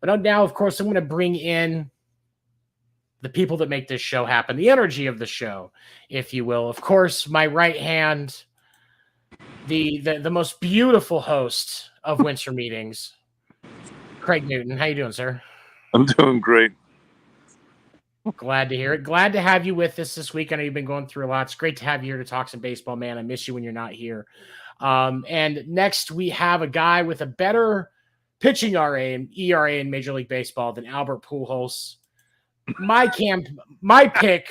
But now, of course, I'm going to bring in the people that make this show happen, the energy of the show, if you will. Of course, my right hand, the most beautiful host of Winter Meetings, Craig Newton. How you doing, sir? I'm doing great. Glad to hear it. Glad to have you with us this week. I know you've been going through a lot. It's great to have you here to talk some baseball, man. I miss you when you're not here. And next we have a guy with a better pitching ERA in Major League Baseball than Albert Pujols. My pick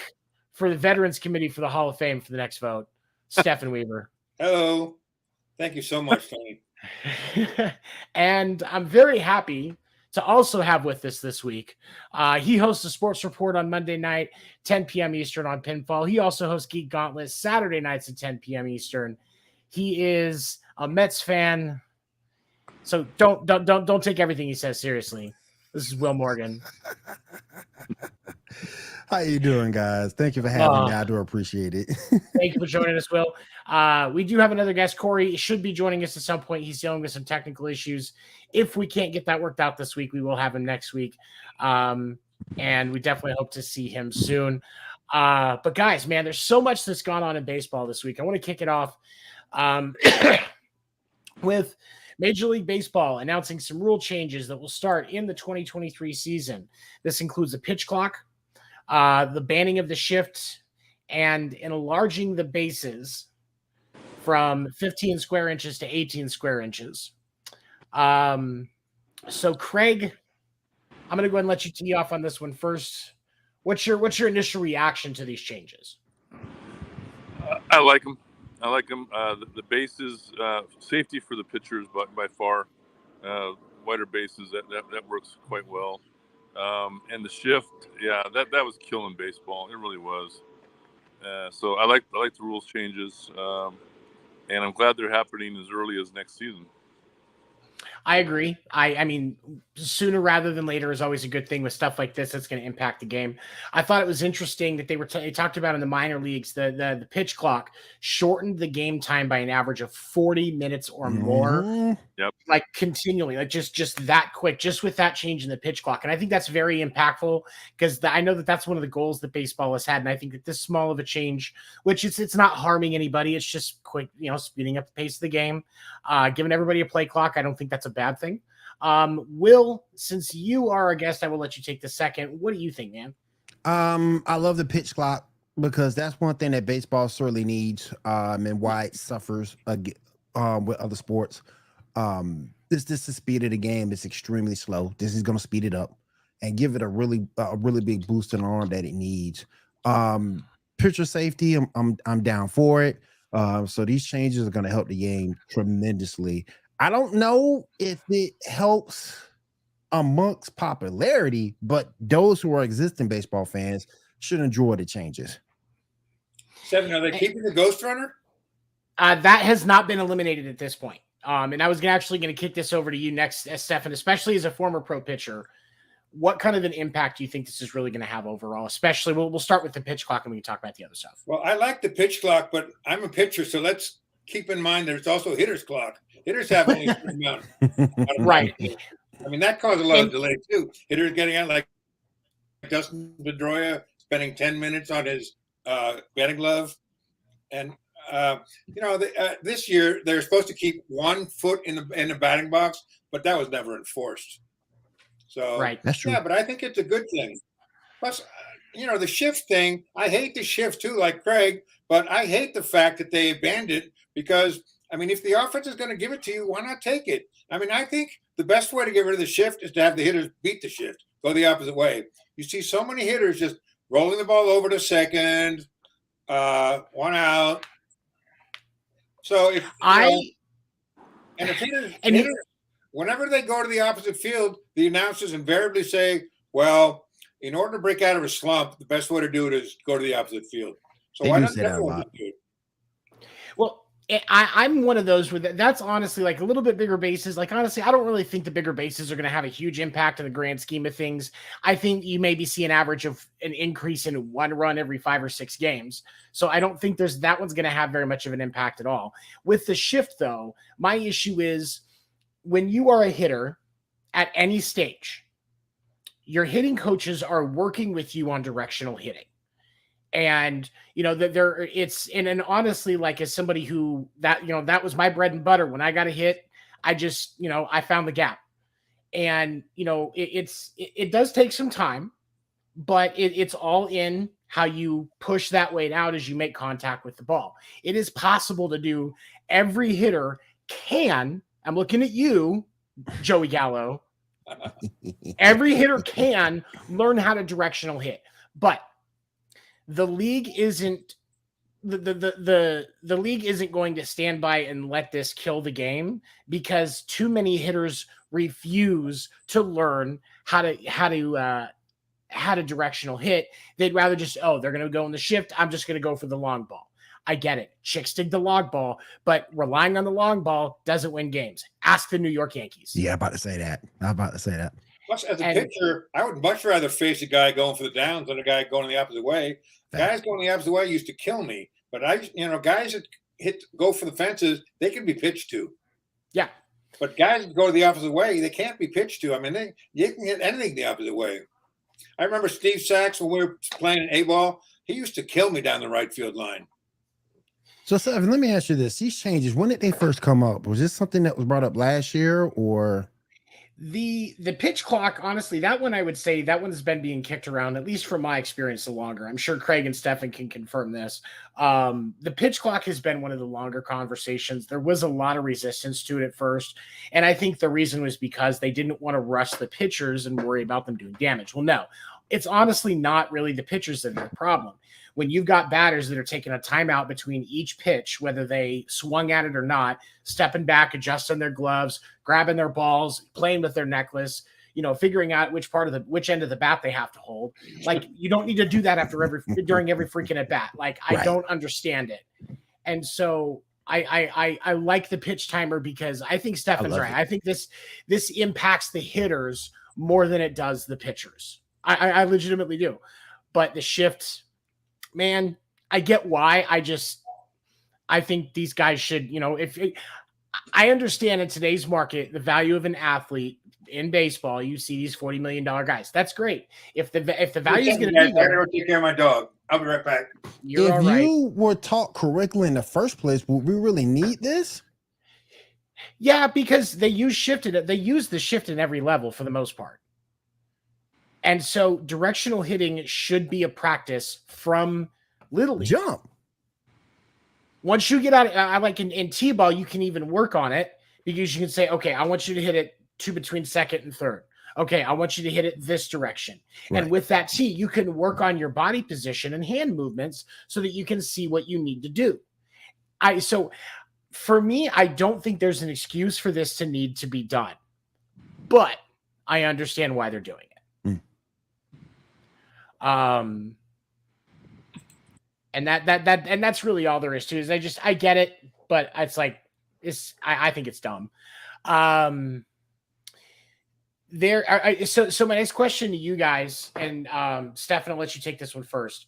for the Veterans Committee for the Hall of Fame for the next vote, Stefan Weaver. Hello. Thank you so much, Tony. And I'm very happy to also have with us this week. He hosts the Sports Report on Monday night, 10 p.m. Eastern on Pinfall. He also hosts Geek Gauntlet Saturday nights at 10 p.m. Eastern. He is a Mets fan, so don't take everything he says seriously. This is Will Morgan. How you doing, guys? Thank you for having me. I do appreciate it. Thank you for joining us, Will. We do have another guest. Corey should be joining us at some point. He's dealing with some technical issues. If we can't get that worked out this week, we will have him next week. And we definitely hope to see him soon. But guys, man, there's so much that's gone on in baseball this week. I want to kick it off with Major League Baseball announcing some rule changes that will start in the 2023 season. This includes a pitch clock, the banning of the shift, and enlarging the bases from 15 square inches to 18 square inches. So Craig, I'm going to go ahead and let you tee off on this one first. What's your initial reaction to these changes? I like them. The bases, safety for the pitchers by far. Wider bases, that works quite well. And the shift, that was killing baseball. It really was. So I like the rules changes, and I'm glad they're happening as early as next season. I agree. I mean, sooner rather than later is always a good thing with stuff like this that's going to impact the game. I thought it was interesting that they talked about in the minor leagues, the pitch clock shortened the game time by an average of 40 minutes or more. Yep. Like continually, like just that quick, just with that change in the pitch clock. And I think that's very impactful because I know that's one of the goals that baseball has had. And I think that this small of a change, which it's not harming anybody, it's just quick, speeding up the pace of the game, giving everybody a play clock. I don't think that's a bad thing. Will, since you are a guest, I will let you take the second. What do you think, man? I love the pitch clock because that's one thing that baseball sorely needs, and why it suffers with other sports. This the speed of the game is extremely slow. This is going to speed it up and give it a really big boost in the arm that it needs. Pitcher safety, I'm down for it. So these changes are going to help the game tremendously. I don't know if it helps amongst popularity, but those who are existing baseball fans should enjoy the changes. Stefan, are they keeping the Ghost Runner? That has not been eliminated at this point. And I was actually going to kick this over to you next, Stefan, especially as a former pro pitcher. What kind of an impact do you think this is really going to have overall? Especially, we'll start with the pitch clock and we can talk about the other stuff. Well, I like the pitch clock, but I'm a pitcher, so let's keep in mind there's also hitter's clock. Hitters have only a certain amount. Right. I mean, that caused a lot of delay, too. Hitters getting out like Dustin Pedroia, spending 10 minutes on his batting glove. And, this year they're supposed to keep 1 foot in the batting box, but that was never enforced. So, right. That's true. Yeah, but I think it's a good thing. Plus, the shift thing, I hate the shift, too, like Craig, but I hate the fact that they abandoned it because – if the offense is going to give it to you, why not take it? I think the best way to get rid of the shift is to have the hitters beat the shift, go the opposite way. You see so many hitters just rolling the ball over to second, 1 out. So if hitters, whenever they go to the opposite field, the announcers invariably say, well, in order to break out of a slump, the best way to do it is go to the opposite field. So why doesn't everyone do it? Well, I'm one of those where that's honestly like a little bit bigger bases. Like, honestly, I don't really think the bigger bases are going to have a huge impact in the grand scheme of things. I think you maybe see an average of an increase in 1 run every 5 or 6 games. So I don't think that one's going to have very much of an impact at all. With the shift, though, my issue is when you are a hitter at any stage, your hitting coaches are working with you on directional hitting. And, and honestly, like as somebody who that was my bread and butter. When I got a hit, I just, I found the gap. And, it does take some time, but it's all in how you push that weight out as you make contact with the ball. It is possible to do. Every hitter can. I'm looking at you, Joey Gallo. Every hitter can learn how to directional hit, but the league isn't the league isn't going to stand by and let this kill the game, because too many hitters refuse to learn how to directional hit. They'd rather just, they're going to go in the shift, I'm just going to go for the long ball. I get it. Chicks dig the long ball, but relying on the long ball doesn't win games. Ask the New York Yankees. Yeah, I'm about to say that. Plus, as a pitcher, I would much rather face a guy going for the downs than a guy going the opposite way. Guys going the opposite way used to kill me, but guys that go for the fences, they can be pitched to. Yeah. But guys that go the opposite way, they can't be pitched to. I mean, you can hit anything the opposite way. I remember Steve Sachs, when we were playing A-ball, he used to kill me down the right field line. So, Stefan, let me ask you this. These changes, when did they first come up? Was this something that was brought up last year, or? The pitch clock, honestly, that one, I would say that one's been being kicked around, at least from my experience, the longer. I'm sure Craig and Stefan can confirm this. The pitch clock has been one of the longer conversations. There was a lot of resistance to it at first, and I think the reason was because they didn't want to rush the pitchers and worry about them doing damage. Well, no, it's honestly not really the pitchers that are the problem. When you've got batters that are taking a timeout between each pitch, whether they swung at it or not, stepping back, adjusting their gloves, grabbing their balls, playing with their necklace, figuring out which end of the bat they have to hold. Like, you don't need to do that during every freaking at bat. Like, I don't understand it. And so I like the pitch timer, because I think Stefan's right. I think this impacts the hitters more than it does the pitchers. I legitimately do. But the shifts, man, I get why. I think these guys should, I understand in today's market, the value of an athlete in baseball. You see these $40 million guys. That's great. If the value is going to be there. I take care of my dog. I'll be right back. You're if all right. you were taught correctly in the first place, would we really need this? Yeah, because they use the shift in every level for the most part. And so directional hitting should be a practice from Little League. Jump. Once you get out, I like in T-ball, you can even work on it, because you can say, okay, I want you to hit it between second and third. Okay, I want you to hit it this direction. Right. And with that T, you can work on your body position and hand movements so that you can see what you need to do. So for me, I don't think there's an excuse for this to need to be done, but I understand why they're doing it. And that's really all there is to it. Is I get it, but it's like, I think it's dumb. So my next question to you guys, and Stefan, I'll let you take this one first.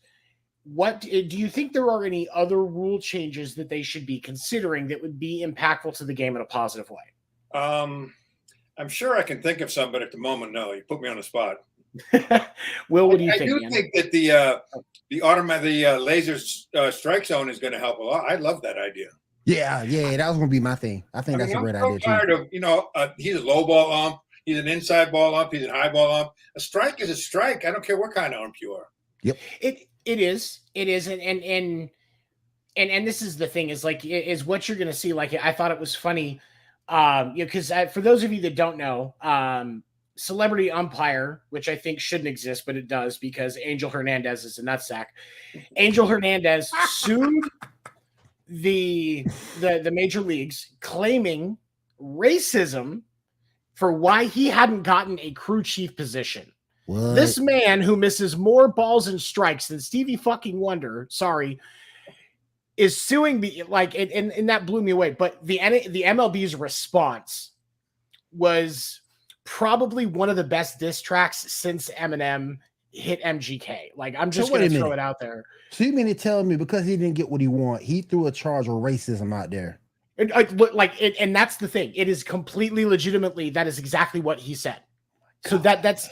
What do you think there are any other rule changes that they should be considering that would be impactful to the game in a positive way? I'm sure I can think of some, but at the moment, no. You put me on the spot. Will, what do you think? I do think that the laser strike zone is going to help a lot. I love that idea. Yeah, that was going to be my thing. I think that's a great idea. I'm tired of, he's a low ball ump, he's an inside ball ump, he's a high ball ump. A strike is a strike. I don't care what kind of ump you are. Yep. It is, and this is the thing, is what you're going to see. Like, I thought it was funny, because for those of you that don't know, celebrity umpire, which I think shouldn't exist, but it does, because Angel Hernandez is a nutsack. Angel Hernandez sued the major leagues, claiming racism for why he hadn't gotten a crew chief position. What? This man, who misses more balls and strikes than Stevie fucking Wonder, is suing me. And that blew me away. But the MLB's response was probably one of the best diss tracks since Eminem hit MGK. Like, I'm just going to throw it out there. So you mean to tell me because he didn't get what he wanted, he threw a charge of racism out there? And that's the thing. It is completely legitimately, that is exactly what he said. So that's,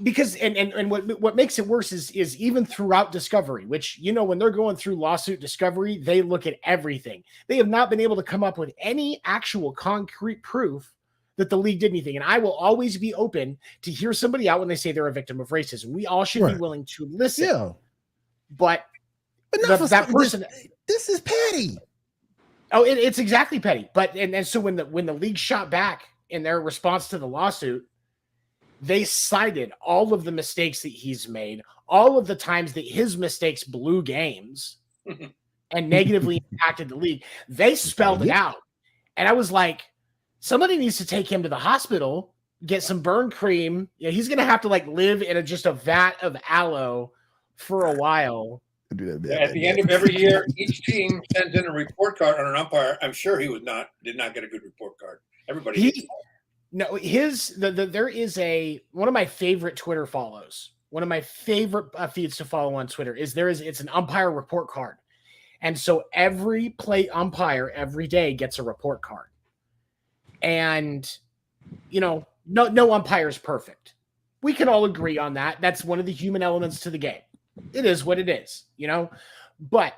because and what makes it worse is even throughout discovery, which, you know, when they're going through lawsuit discovery, they look at everything. They have not been able to come up with any actual concrete proof that the league did anything. And I will always be open to hear somebody out when they say they're a victim of racism. We all should be willing to listen. Yeah. But that person, this is petty. Oh, it's exactly petty. But and so when the league shot back in their response to the lawsuit, they cited all of the mistakes that he's made, all of the times that his mistakes blew games and negatively impacted the league. They spelled it out. And I was like, somebody needs to take him to the hospital, get some burn cream. Yeah, he's going to have to like live in just a vat of aloe for a while. At the end of every year, each team sends in a report card on an umpire. I'm sure he did not get a good report card. Everybody. No, there is one of my favorite Twitter follows. One of my favorite feeds to follow on Twitter it's an umpire report card. And so every play umpire every day gets a report card. And, you know, no umpire is perfect. We can all agree on that. That's one of the human elements to the game. It is what it is, you know, but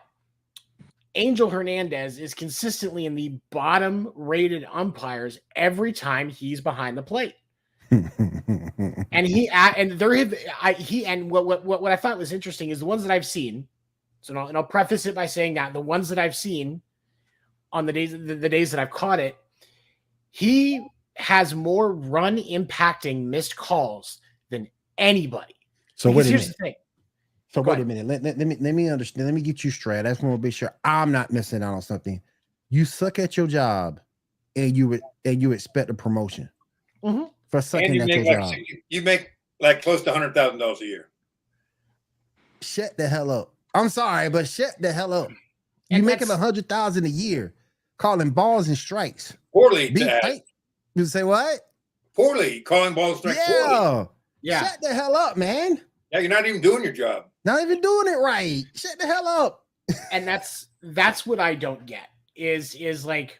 Angel Hernandez is consistently in the bottom rated umpires every time he's behind the plate. And what I thought was interesting is the ones that I've seen. So I'll preface it by saying that the ones that I've seen on the days that I've caught it, he has more run impacting missed calls than anybody. So here's the thing. So wait a minute. Let me understand. Let me get you straight. I just want to be sure I'm not missing out on something. You suck at your job, and you expect a promotion for sucking at your job. You make like close to $100,000 a year. Shut the hell up. I'm sorry, but shut the hell up. You making $100,000 a year, calling balls and strikes. Poorly. You say what? Poorly calling balls and strikes. Yeah. Yeah. Shut the hell up, man. Yeah, you're not even doing your job. Not even doing it right. Shut the hell up. And that's what I don't get is like,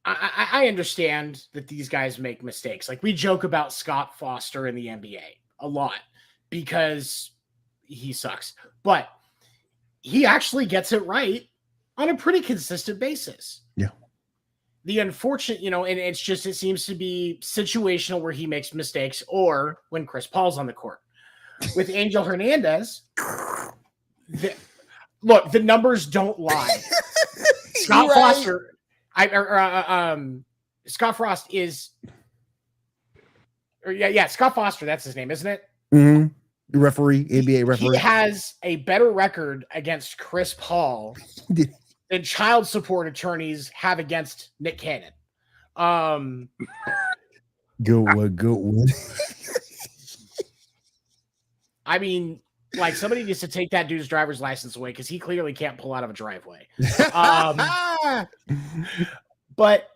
I understand that these guys make mistakes. Like we joke about Scott Foster in the NBA a lot because he sucks, but he actually gets it right on a pretty consistent basis. Yeah. The unfortunate, you know, and it seems to be situational where he makes mistakes or when Chris Paul's on the court. With Angel Hernandez, the numbers don't lie. Scott Foster, Scott Frost is, Scott Foster, that's his name, isn't it? Mm-hmm. The referee, NBA referee. He has a better record against Chris Paul than child support attorneys have against Nick Cannon. Good one. I mean, like somebody needs to take that dude's driver's license away because he clearly can't pull out of a driveway. But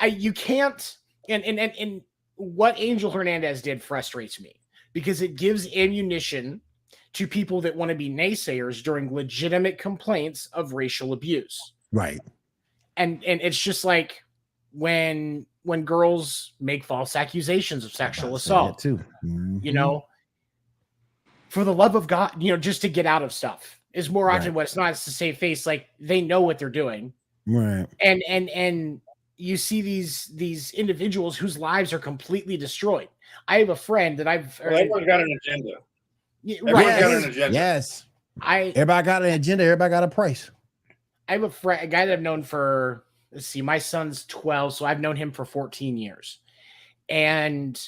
you can't. And what Angel Hernandez did frustrates me because it gives ammunition to people that want to be naysayers during legitimate complaints of racial abuse. Right. And it's just like when girls make false accusations of sexual assault too. Mm-hmm. You know. For the love of God, you know, just to get out of stuff is more often what it's not. It's to save face. Like they know what they're doing. Right. And you see these individuals whose lives are completely destroyed. I have a friend that everyone's got an agenda. Right. Got an agenda. Yes. Everybody got an agenda. Everybody got a price. I have a guy that I've known for, let's see, my son's 12. So I've known him for 14 years. And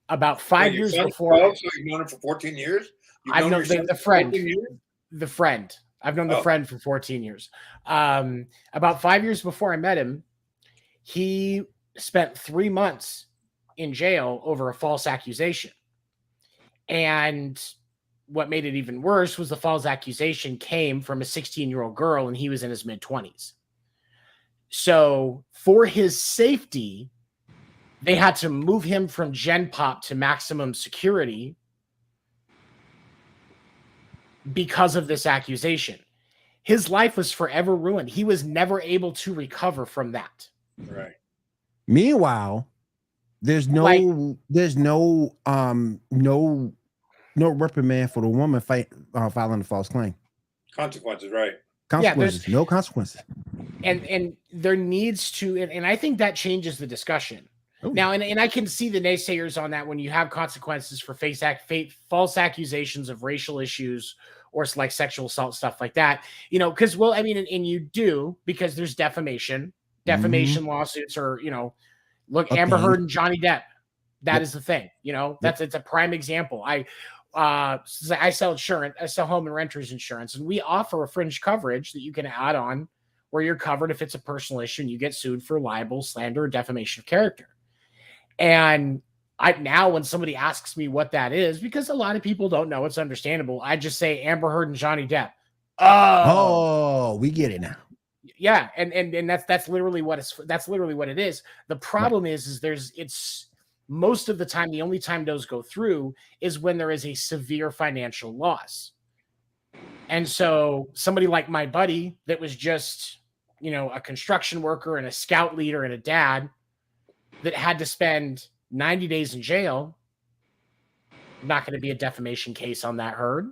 about 5 years before, 12, so you've known him for 14 years. I've known the friend. The friend. I've known the friend for 14 years. About 5 years before I met him, he spent 3 months in jail over a false accusation. And what made it even worse was the false accusation came from a 16-year-old girl, and he was in his mid-20s. So for his safety, they had to move him from Gen Pop to maximum security because of this accusation. His life was forever ruined. He was never able to recover from that. Right. Meanwhile, There's Like- no reprimand for the woman filing a false claim. Consequences, right? Consequences, no consequences. And there needs to, and I think that changes the discussion. Ooh. Now, and I can see the naysayers on that when you have consequences for false accusations of racial issues or like sexual assault, stuff like that, you know, because, well, I mean, and you do, because there's defamation lawsuits, or, you know, look, Amber Heard and Johnny Depp, that is the thing, you know, it's a prime example. I sell insurance, I sell home and renters insurance, and we offer a fringe coverage that you can add on where you're covered if it's a personal issue and you get sued for libel, slander, or defamation of character. And now when somebody asks me what that is, because a lot of people don't know, it's understandable, I just say Amber Heard and Johnny Depp. Oh, we get it now. Yeah, and that's literally what it is. The problem is it's most of the time, the only time those go through is when there is a severe financial loss. And so somebody like my buddy that was just, you know, a construction worker and a scout leader and a dad that had to spend 90 days in jail, not going to be a defamation case on that Heard,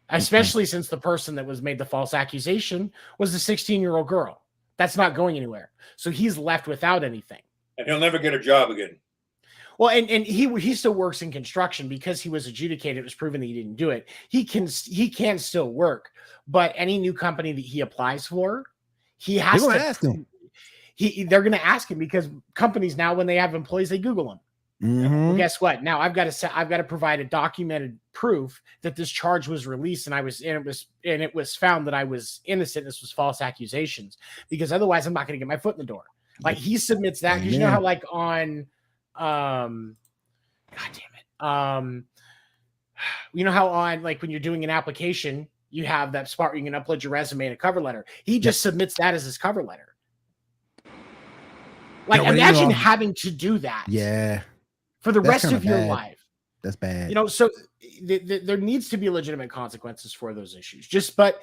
especially since the person that was made the false accusation was a 16-year-old girl. That's not going anywhere. So he's left without anything. And he'll never get a job again. Well, and he still works in construction because he was adjudicated. It was proven that he didn't do it. He can still work, but any new company that he applies for, he has to ask him. They're going to ask him, because companies now, when they have employees, they Google them. Mm-hmm. Well, guess what? Now I've got to provide a documented proof that this charge was released, and it was found that I was innocent. This was false accusations, because otherwise I'm not going to get my foot in the door. Like, he submits that, because you know how, like, on God damn it. You know how on, like, when you're doing an application, you have that spot where you can upload your resume and a cover letter. He just submits that as his cover letter. Like, imagine having to do that. Yeah. For the rest of your life. That's bad. You know, so there needs to be legitimate consequences for those issues. But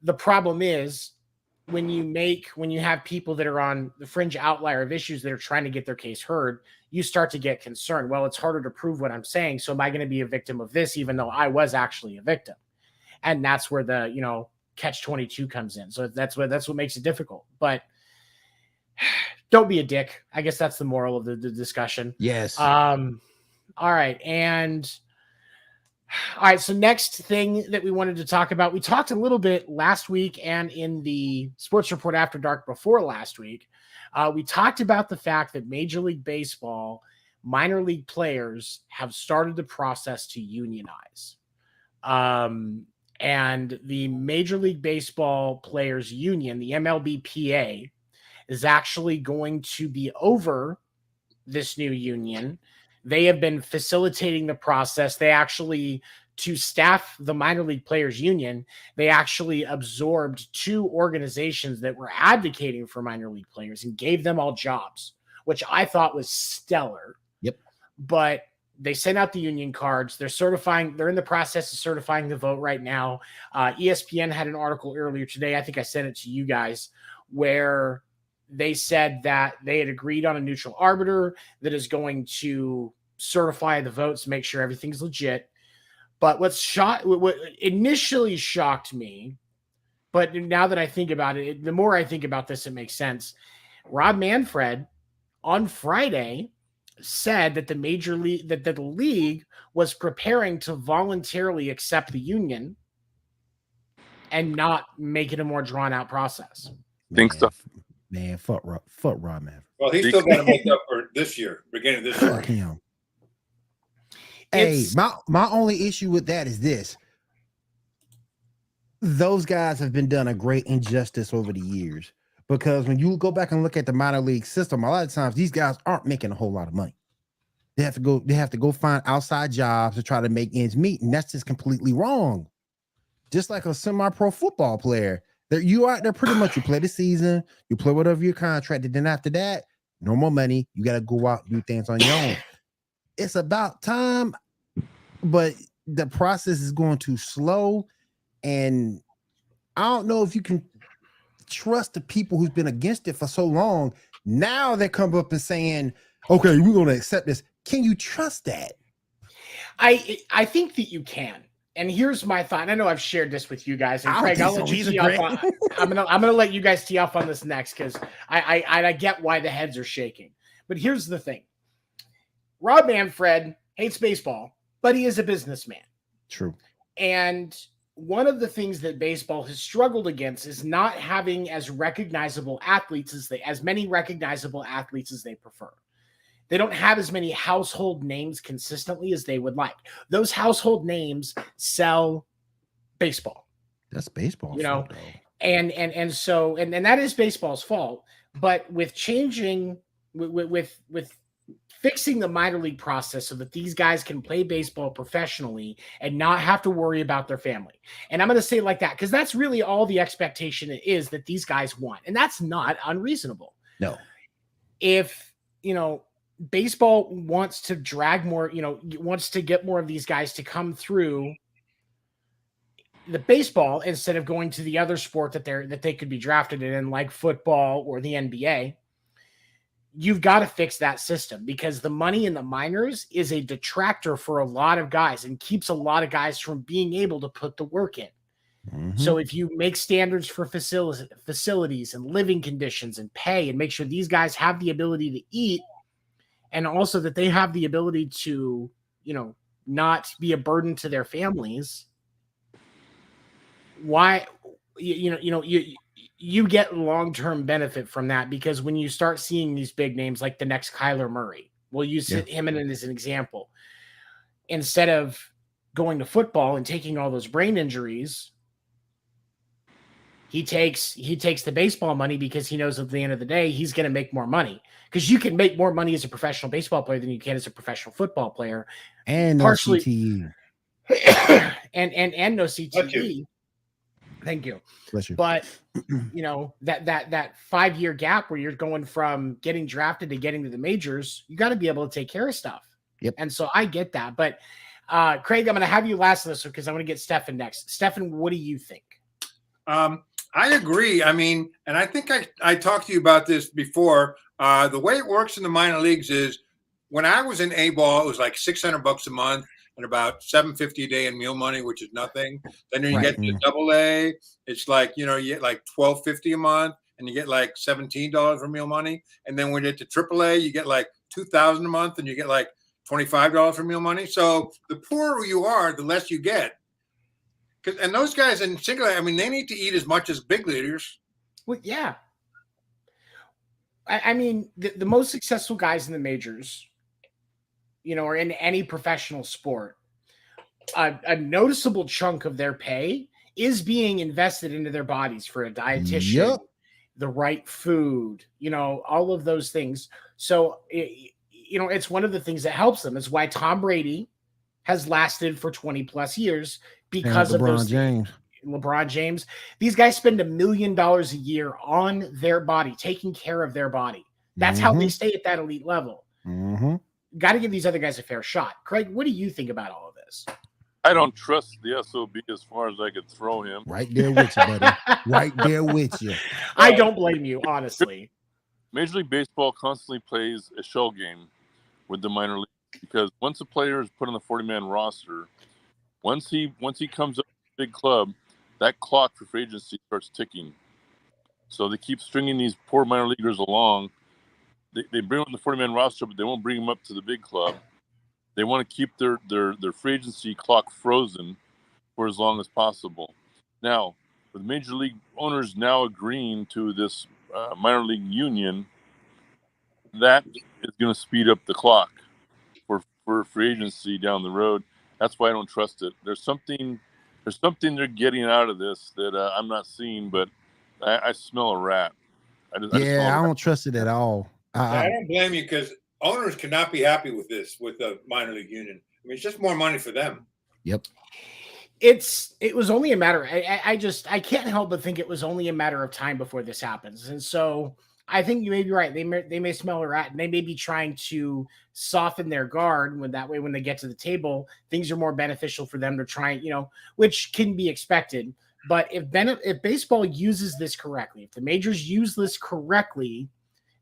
the problem is, when you have people that are on the fringe outlier of issues that are trying to get their case heard, you start to get concerned. Well, it's harder to prove what I'm saying. So am I going to be a victim of this, even though I was actually a victim? And that's where the, you know, catch-22 comes in. So that's what makes it difficult. But don't be a dick. I guess that's the moral of the discussion. Yes. All right. All right. So next thing that we wanted to talk about, we talked a little bit last week and in the Sports Report After Dark before last week. We talked about the fact that Major League Baseball minor league players have started the process to unionize. And the Major League Baseball Players Union, the MLBPA, is actually going to be over this new union. They have been facilitating the process. They actually, to staff the minor league players union, they actually absorbed 2 organizations that were advocating for minor league players and gave them all jobs, which I thought was stellar. Yep. But they sent out the union cards. They're in the process of certifying the vote right now. ESPN had an article earlier today, I think I sent it to you guys, where they said that they had agreed on a neutral arbiter that is going to certify the votes, make sure everything's legit. But what initially shocked me, but now that I think about it, the more I think about this, it makes sense. Rob Manfred on Friday said that the league was preparing to voluntarily accept the union and not make it a more drawn out process. Think so. Man, fuck Rob Manfred. Well, he's still got to make up for this year, beginning of this year. Fuck him. Hey, my only issue with that is this. Those guys have been done a great injustice over the years, because when you go back and look at the minor league system, a lot of times these guys aren't making a whole lot of money. They have to go find outside jobs to try to make ends meet, and that's just completely wrong. Just like a semi-pro football player, you out there pretty much, you play the season, you play whatever your contract, and then after that, no more money. You got to go out and do things on your own. It's about time, but the process is going too slow, and I don't know if you can trust the people who's been against it for so long. Now they come up and saying, Okay, we're going to accept this. Can you trust that? I think that you can. And here's my thought. I know I've shared this with you guys. And Craig, I'll let you tee off on, I'm gonna let you guys tee off on this next because I get why the heads are shaking. But here's the thing. Rob Manfred hates baseball, but he is a businessman. True. And one of the things that baseball has struggled against is not having as recognizable athletes as many recognizable athletes as they prefer. They don't have as many household names consistently as they would like. Those household names sell baseball. That's baseball, fault, and that is baseball's fault. But with changing, with fixing the minor league process so that these guys can play baseball professionally and not have to worry about their family. And I'm going to say it like that because that's really all the expectation is that these guys want, and that's not unreasonable. No, if baseball wants to drag more, wants to get more of these guys to come through the baseball instead of going to the other sport that they could be drafted in, like football or the NBA. You've got to fix that system because the money in the minors is a detractor for a lot of guys and keeps a lot of guys from being able to put the work in. Mm-hmm. So if you make standards for facilities and living conditions and pay and make sure these guys have the ability to eat, and also that they have the ability to, not be a burden to their families. Why, you get long-term benefit from that because when you start seeing these big names like the next Kyler Murray, we'll use him as an example. Instead of going to football and taking all those brain injuries, he takes the baseball money because he knows at the end of the day he's going to make more money. Because you can make more money as a professional baseball player than you can as a professional football player, and partially no CTE, and no CTE. Thank you. Bless you. But that 5-year gap where you're going from getting drafted to getting to the majors, you got to be able to take care of stuff. Yep. And so I get that. But Craig, I'm going to have you last on this one because I'm going to get Stefan next. Stefan, what do you think? I agree. I mean, and I think I talked to you about this before. The way it works in the minor leagues is when I was in A-ball, it was like $600 a month and about $750 a day in meal money, which is nothing. Then you get to AA, it's like, you get like $12.50 a month and you get like $17 for meal money. And then when you get to AAA, you get like $2,000 a month and you get like $25 for meal money. So the poorer you are, the less you get. And those guys in single, I mean, they need to eat as much as big leaguers. Well, yeah. I mean, the most successful guys in the majors, or in any professional sport, a noticeable chunk of their pay is being invested into their bodies for a dietitian, the right food, all of those things. So, it's one of the things that helps them. Is why Tom Brady has lasted for 20 plus years because of those James. LeBron James. These guys spend $1 million a year on their body, taking care of their body. That's how they stay at that elite level. Got to give these other guys a fair shot. Craig, what do you think about all of this? I don't trust the SOB as far as I could throw him. Right there with you, buddy. Right there with you. I don't blame you, honestly. Major League Baseball constantly plays a shell game with the minor league because once a player is put on the 40-man roster, once he comes up to a big club, that clock for free agency starts ticking. So they keep stringing these poor minor leaguers along. They bring them on the 40-man roster, but they won't bring them up to the big club. They want to keep their free agency clock frozen for as long as possible. Now, with major league owners now agreeing to this minor league union, that is going to speed up the clock for free agency down the road. That's why I don't trust it. There's something they're getting out of this that I'm not seeing, but I smell a rat. I don't trust it at all. I don't blame you because owners cannot be happy with this, with the minor league union. I mean, it's just more money for them. Yep. It was only a matter. I can't help but think it was only a matter of time before this happens. And so I think you may be right. They may smell a rat and they may be trying to soften their guard when they get to the table, things are more beneficial for them to try, which can be expected. But if baseball uses this correctly, if the majors use this correctly,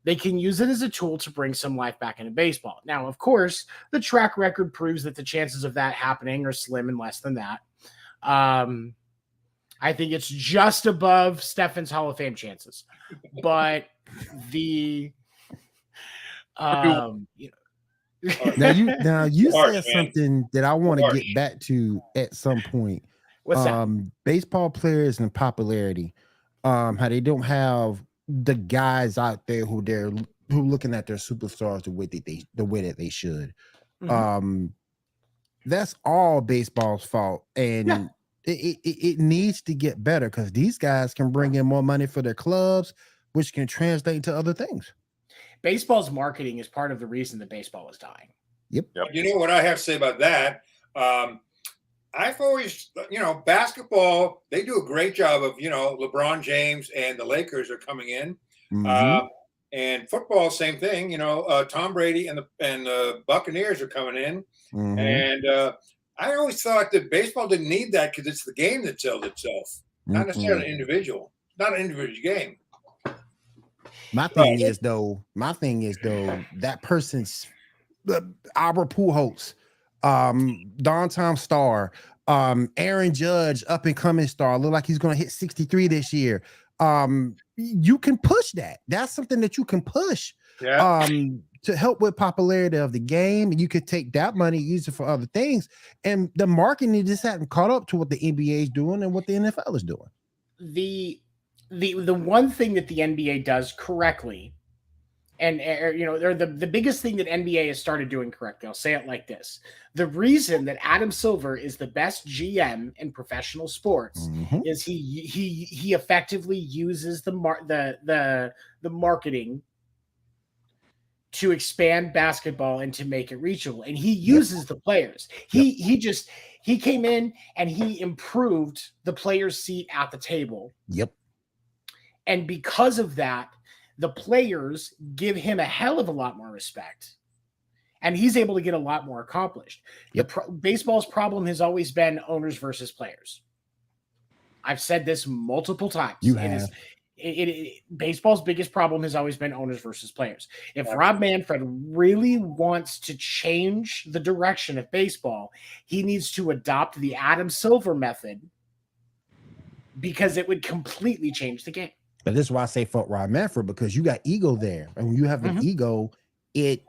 they can use it as a tool to bring some life back into baseball. Now, of course, the track record proves that the chances of that happening are slim and less than that. I think it's just above Stefan's Hall of Fame chances, but now you said something that I want to get back to at some point. What's that? Baseball players and popularity, how they don't have the guys out there who looking at their superstars the way that they should. Mhm. That's all baseball's fault, and it needs to get better because these guys can bring in more money for their clubs, which can translate to other things. Baseball's marketing is part of the reason that baseball is dying. Yep. You know what I have to say about that? I've always, basketball, they do a great job of, LeBron James and the Lakers are coming in. Mhm. And football, same thing. Tom Brady and the Buccaneers are coming in. Mhm. And I always thought that baseball didn't need that because it's the game that sells itself, not necessarily an individual. It's not an individual game. My thing is though, that person's Albert Pujols, Don Star, Aaron Judge, up and coming star, look like he's going to hit 63 this year. You can push that. That's something that you can push. Yeah. To help with popularity of the game. You could take that money, use it for other things, and the marketing just hadn't caught up to what the NBA is doing and what the NFL is doing. The one thing that the NBA does correctly, and the biggest thing that NBA has started doing correctly, I'll say it like this: the reason that Adam Silver is the best GM in professional sports is he effectively uses the marketing to expand basketball and to make it reachable, and he uses the players. He came in and he improved the players' seat at the table. Yep. And because of that, the players give him a hell of a lot more respect, and he's able to get a lot more accomplished. Yep. Baseball's problem has always been owners versus players. I've said this multiple times. Baseball's biggest problem has always been owners versus players. If Rob Manfred really wants to change the direction of baseball, he needs to adopt the Adam Silver method, because it would completely change the game. But this is why I say fuck Rob Manfred, because you got ego there, and when you have an ego, it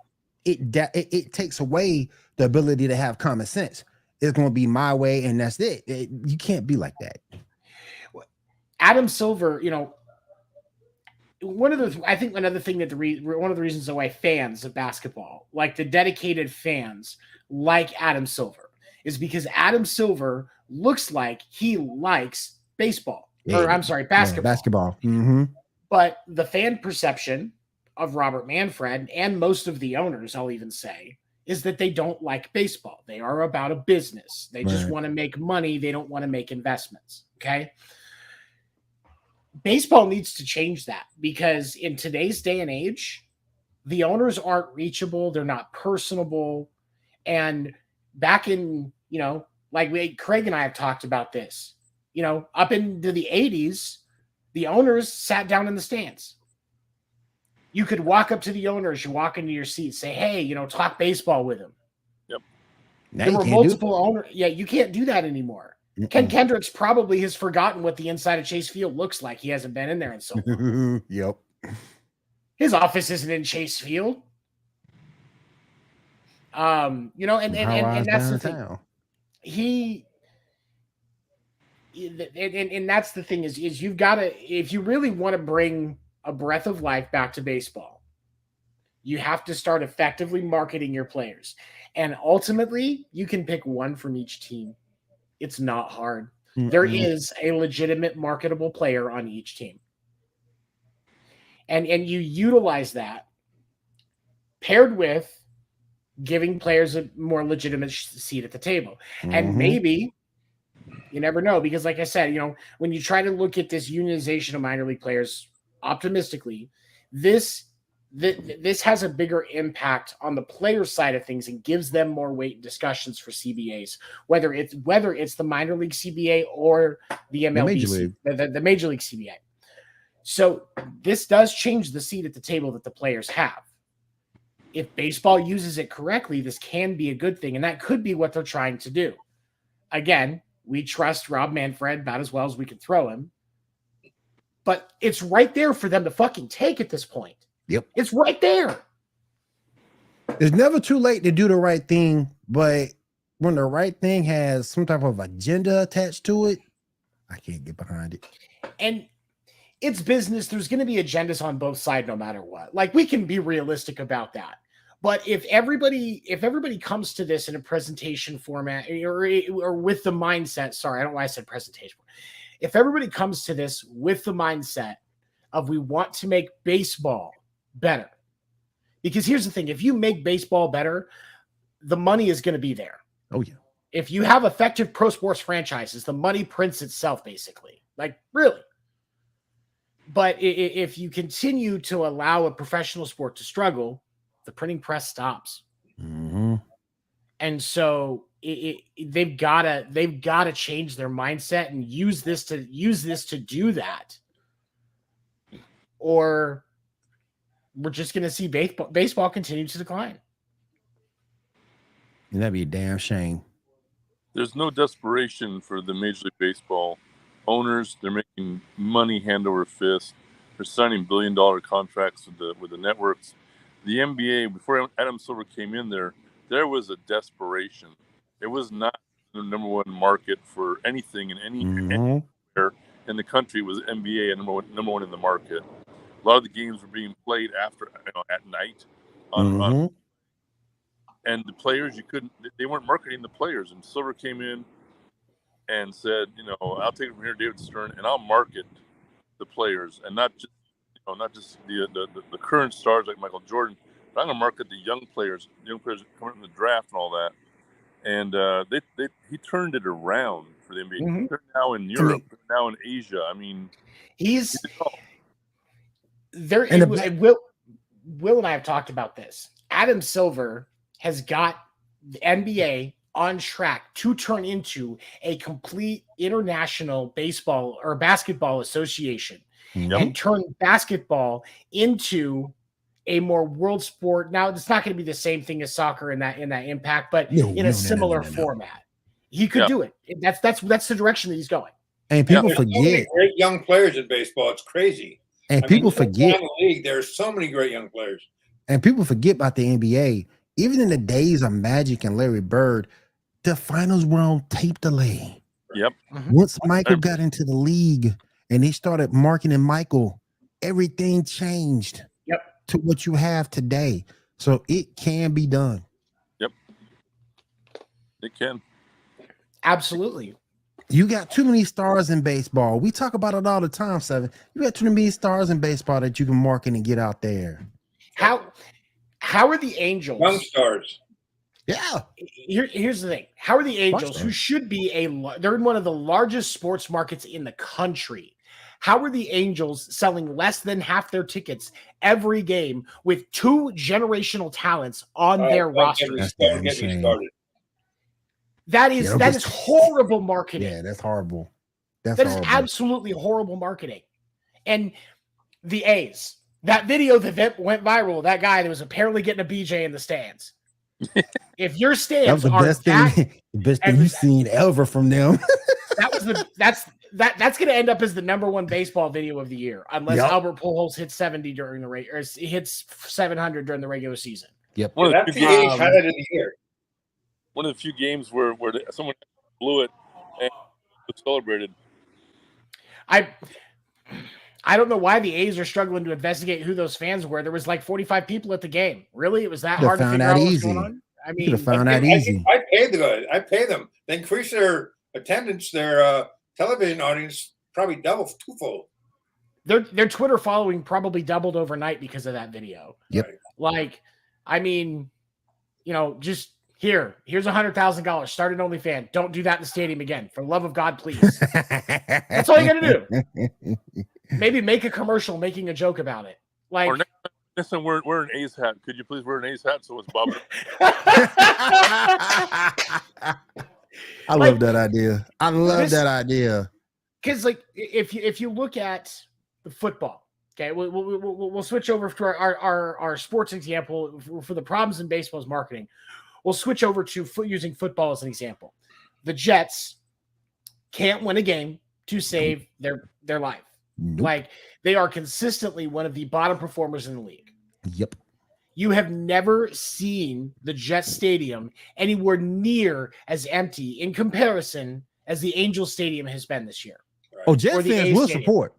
takes away the ability to have common sense. It's going to be my way, and that's it. You can't be like that. Adam Silver, one of the reasons why fans of basketball, like the dedicated fans, like Adam Silver, is because Adam Silver looks like he likes baseball. Basketball. Mm-hmm. But the fan perception of Robert Manfred, and most of the owners, I'll even say, is that they don't like baseball. They are about a business. They just want to make money. They don't want to make investments. Okay. Baseball needs to change that, because in today's day and age, the owners aren't reachable. They're not personable. And back in, Craig and I have talked about this, up into the 80s, the owners sat down in the stands. You could walk up to the owners, you walk into your seat, say, hey, talk baseball with them. Yep. There were multiple owners. Yeah, you can't do that anymore. Ken Kendricks probably has forgotten what the inside of Chase Field looks like. He hasn't been in there in so long. Yep. His office isn't in Chase Field. And that's the thing. And that's the thing is you've got to, if you really want to bring a breath of life back to baseball, you have to start effectively marketing your players. And ultimately, you can pick one from each team. It's not hard. There is a legitimate marketable player on each team. And you utilize that paired with giving players a more legitimate seat at the table. And maybe, you never know, because like I said, when you try to look at this unionization of minor league players optimistically, this has a bigger impact on the player side of things and gives them more weight in discussions for CBAs, whether it's the minor league CBA or the MLB, the Major League CBA. So this does change the seat at the table that the players have. If baseball uses it correctly, this can be a good thing, and that could be what they're trying to do. Again, we trust Rob Manfred about as well as we can throw him, but it's right there for them to fucking take at this point. Yep. It's right there. It's never too late to do the right thing, but when the right thing has some type of agenda attached to it, I can't get behind it. And it's business. There's going to be agendas on both sides, no matter what. Like, we can be realistic about that. But if everybody comes to this in a presentation format or with the mindset, sorry, I don't know why I said presentation. If everybody comes to this with the mindset of we want to make baseball better, because here's the thing, if you make baseball better, the money is going to be there. Oh, yeah. If you have effective pro sports franchises, the money prints itself, basically. Like, really. But if you continue to allow a professional sport to struggle, the printing press stops. Mm-hmm. And so they've got to change their mindset and use this to do that, or we're just going to see baseball continue to decline. And that'd be a damn shame. There's no desperation for the Major League Baseball owners. They're making money hand over fist. They're signing billion-dollar contracts with the networks. The NBA, before Adam Silver came in there was a desperation. It was not the number one market for anything in anywhere in the country. Was NBA and number one in the market. A lot of the games were being played at night on and the players, they weren't marketing the players. And Silver came in and said, I'll take it from here, David Stern, and I'll market the players, and not just the current stars like Michael Jordan, but I'm going to market the young players coming in the draft and all that. And he turned it around for the NBA. Mm-hmm. They're now in Europe, they're now in Asia. I mean, he's there. And Will and I have talked about this. Adam Silver has got the NBA on track to turn into a complete international baseball or basketball association, and turn basketball into a more world sport. Now, it's not going to be the same thing as soccer in that impact, but in a similar format. He could do it. That's the direction that he's going. And people forget. So many great young players in baseball. It's crazy. And people forget. In the league, there's so many great young players. And people forget about the NBA. Even in the days of Magic and Larry Bird, the finals were on tape delay. Yep. Once Michael got into the league and they started marketing Michael, everything changed to what you have today. So it can be done. Yep. It can. Absolutely. You got too many stars in baseball. We talk about it all the time, Seven. You got too many stars in baseball that you can market and get out there. How are the Angels? Young stars. Yeah. Here's the thing. How are the Angels, who should be they're in one of the largest sports markets in the country? How are the Angels selling less than half their tickets every game with two generational talents on their roster? That is horrible marketing. Yeah, that's horrible. That is absolutely horrible marketing. And the A's, that video that went viral, that guy that was apparently getting a BJ in the stands. If your stands the best thing you've seen ever from them. That's going to end up as the number one baseball video of the year, unless Albert Pujols hits 70 during the or hits 700 during the regular season. Yep. That's the A's highlight of the year. One of the few games where someone blew it and was celebrated. I don't know why the A's are struggling to investigate who those fans were. There was like 45 people at the game. Really? It was that hard to figure out what's going on? I mean, could have found out easy. I pay the guys. I pay them. They increase their attendance, their television audience probably twofold. Their Twitter following probably doubled overnight because of that video. Yep. Like, I mean, just here's $100,000. Start an OnlyFans. Don't do that in the stadium again. For the love of God, please. That's all you got to do. Maybe make a commercial making a joke about it. Like, or next time wear an A's hat. Could you please wear an A's hat so it's Bob? I love that idea. I love that idea. Because, like, if you look at football. Okay, we'll switch over to our sports example for the problems in baseball's marketing. We'll switch over to using football as an example. The Jets can't win a game to save their life. Nope. Like, they are consistently one of the bottom performers in the league. Yep. You have never seen the Jets Stadium anywhere near as empty in comparison as the Angels Stadium has been this year. Oh, Jets fans will support.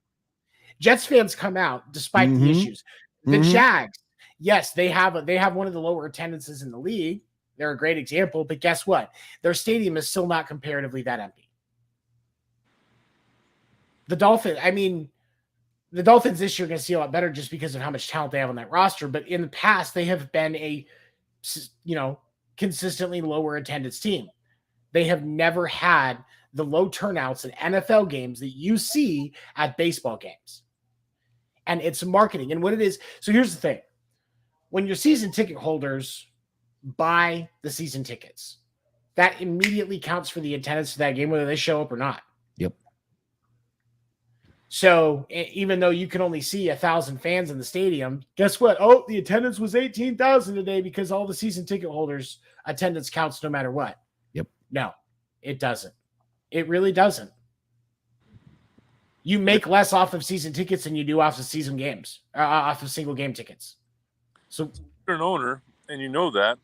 Jets fans come out despite the issues. The Jags, yes, they have one of the lower attendances in the league. They're a great example, but guess what? Their stadium is still not comparatively that empty. The Dolphins this year are going to see a lot better just because of how much talent they have on that roster. But in the past, they have been a, consistently lower attendance team. They have never had the low turnouts in NFL games that you see at baseball games. And it's marketing. And what it is, so here's the thing. When your season ticket holders buy the season tickets, that immediately counts for the attendance of that game, whether they show up or not. Yep. So even though you can only see 1,000 fans in the stadium, guess what? Oh, the attendance was 18,000 today because all the season ticket holders' attendance counts no matter what. Yep. No, it doesn't. It really doesn't. You make less off of season tickets than you do off of season games, off of single game tickets. So you're an owner, and you know that.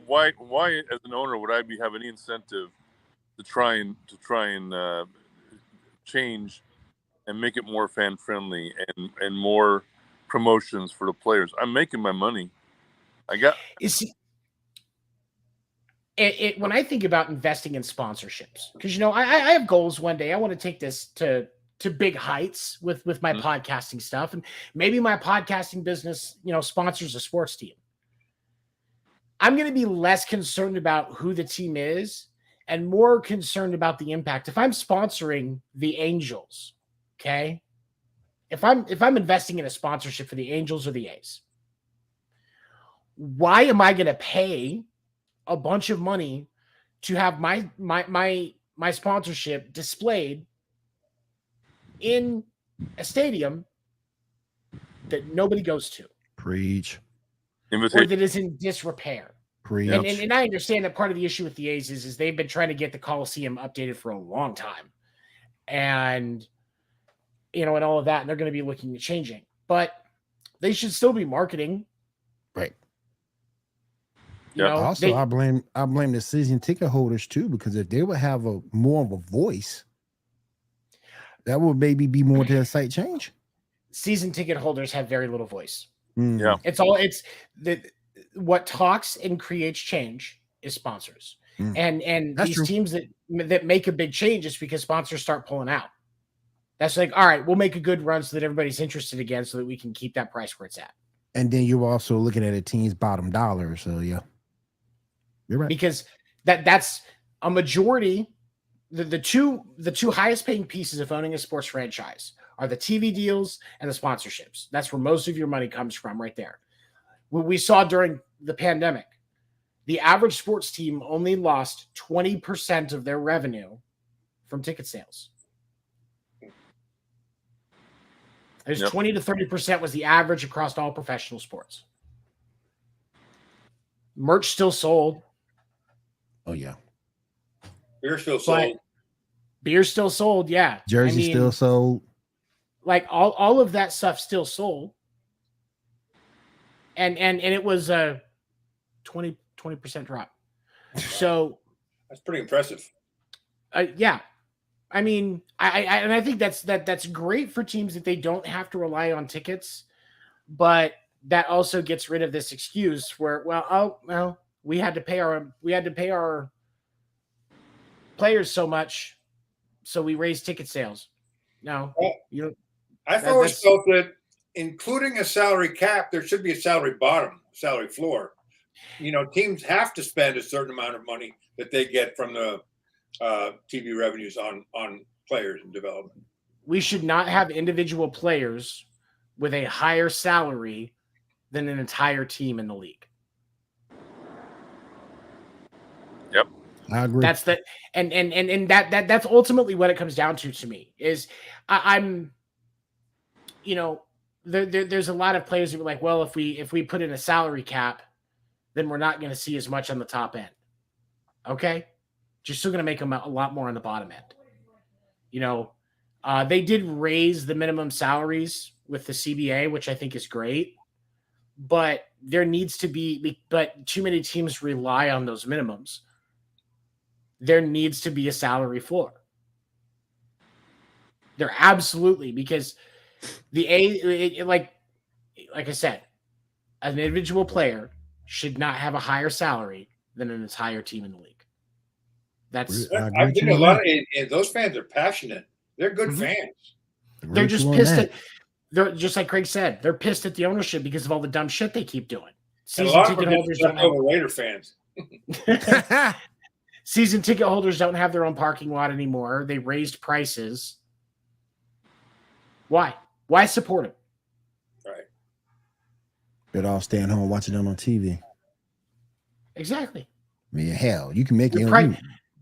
Why as an owner would I have any incentive to try and change and make it more fan friendly and more promotions for the players? I'm making my money. When I think about investing in sponsorships, because I have goals one day. I want to take this to big heights with my podcasting stuff, and maybe my podcasting business, sponsors a sports team. I'm going to be less concerned about who the team is and more concerned about the impact. If I'm sponsoring the Angels, okay, if I'm investing in a sponsorship for the Angels or the A's, why am I going to pay a bunch of money to have my sponsorship displayed in a stadium that nobody goes to? Preach. Or that is in disrepair. Preach. And I understand that part of the issue with the A's is they've been trying to get the Coliseum updated for a long time. And, and all of that, and they're going to be looking at changing. But they should still be marketing. Right. Also, I blame the season ticket holders too, because if they would have more of a voice, that would maybe be more to a site change. Season ticket holders have very little voice. Yeah. What talks and creates change is sponsors. And That's these true. teams that make a big change is because sponsors start pulling out. That's like, all right, we'll make a good run so that everybody's interested again so that we can keep that price where it's at. And then you're also looking at a team's bottom dollar. So yeah. You're right. Because that's a majority. The two highest paying pieces of owning a sports franchise are the TV deals and the sponsorships. That's where most of your money comes from right there. What we saw during the pandemic, the average sports team only lost 20% of their revenue from ticket sales. There's 20 to 30% was the average across all professional sports. Merch still sold. Oh, yeah. Beer still sold. Beer still sold, yeah. Jersey still sold. Like all of that stuff still sold. And it was a 20% drop. So that's pretty impressive. Yeah. I mean, I think that's great for teams that they don't have to rely on tickets, but that also gets rid of this excuse where, we had to pay our players so much, so we raised ticket sales. No, I've always felt that including a salary cap, there should be a salary bottom, salary floor. Teams have to spend a certain amount of money that they get from the TV revenues on players and development. We should not have individual players with a higher salary than an entire team in the league. Yep. I agree. That's that's ultimately what it comes down to me is I'm there's a lot of players who are like, well, if we put in a salary cap, then we're not going to see as much on the top end. Okay, you're still going to make them a lot more on the bottom end. They did raise the minimum salaries with the CBA, which I think is great, but there needs to be, but too many teams rely on those minimums. There needs to be a salary floor. There absolutely, because like I said, an individual player should not have a higher salary than an entire team in the league. I've been a lot of those fans are passionate. They're good fans. They're just pissed they're just like Craig said, they're pissed at the ownership because of all the dumb shit they keep doing. Season ticket holders don't have Raider fans. Season ticket holders don't have their own parking lot anymore. They raised prices. Why? Why support them? Right. They're all staying home watching them on TV. Exactly. I mean, hell, you can make your own.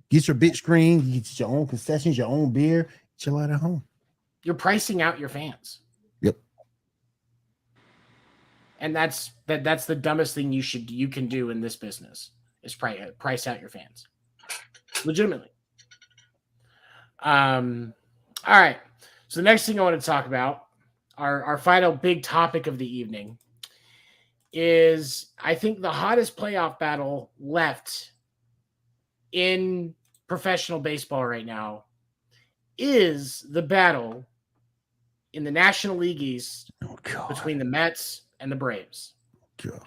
Get your big screen, you get your own concessions, your own beer, chill out at home. You're pricing out your fans. Yep. And that's the dumbest thing you can do in this business is price out your fans. Legitimately. All right. So the next thing I want to talk about, our final big topic of the evening, is I think the hottest playoff battle left in professional baseball right now is the battle in the National League East between the Mets and the Braves. God.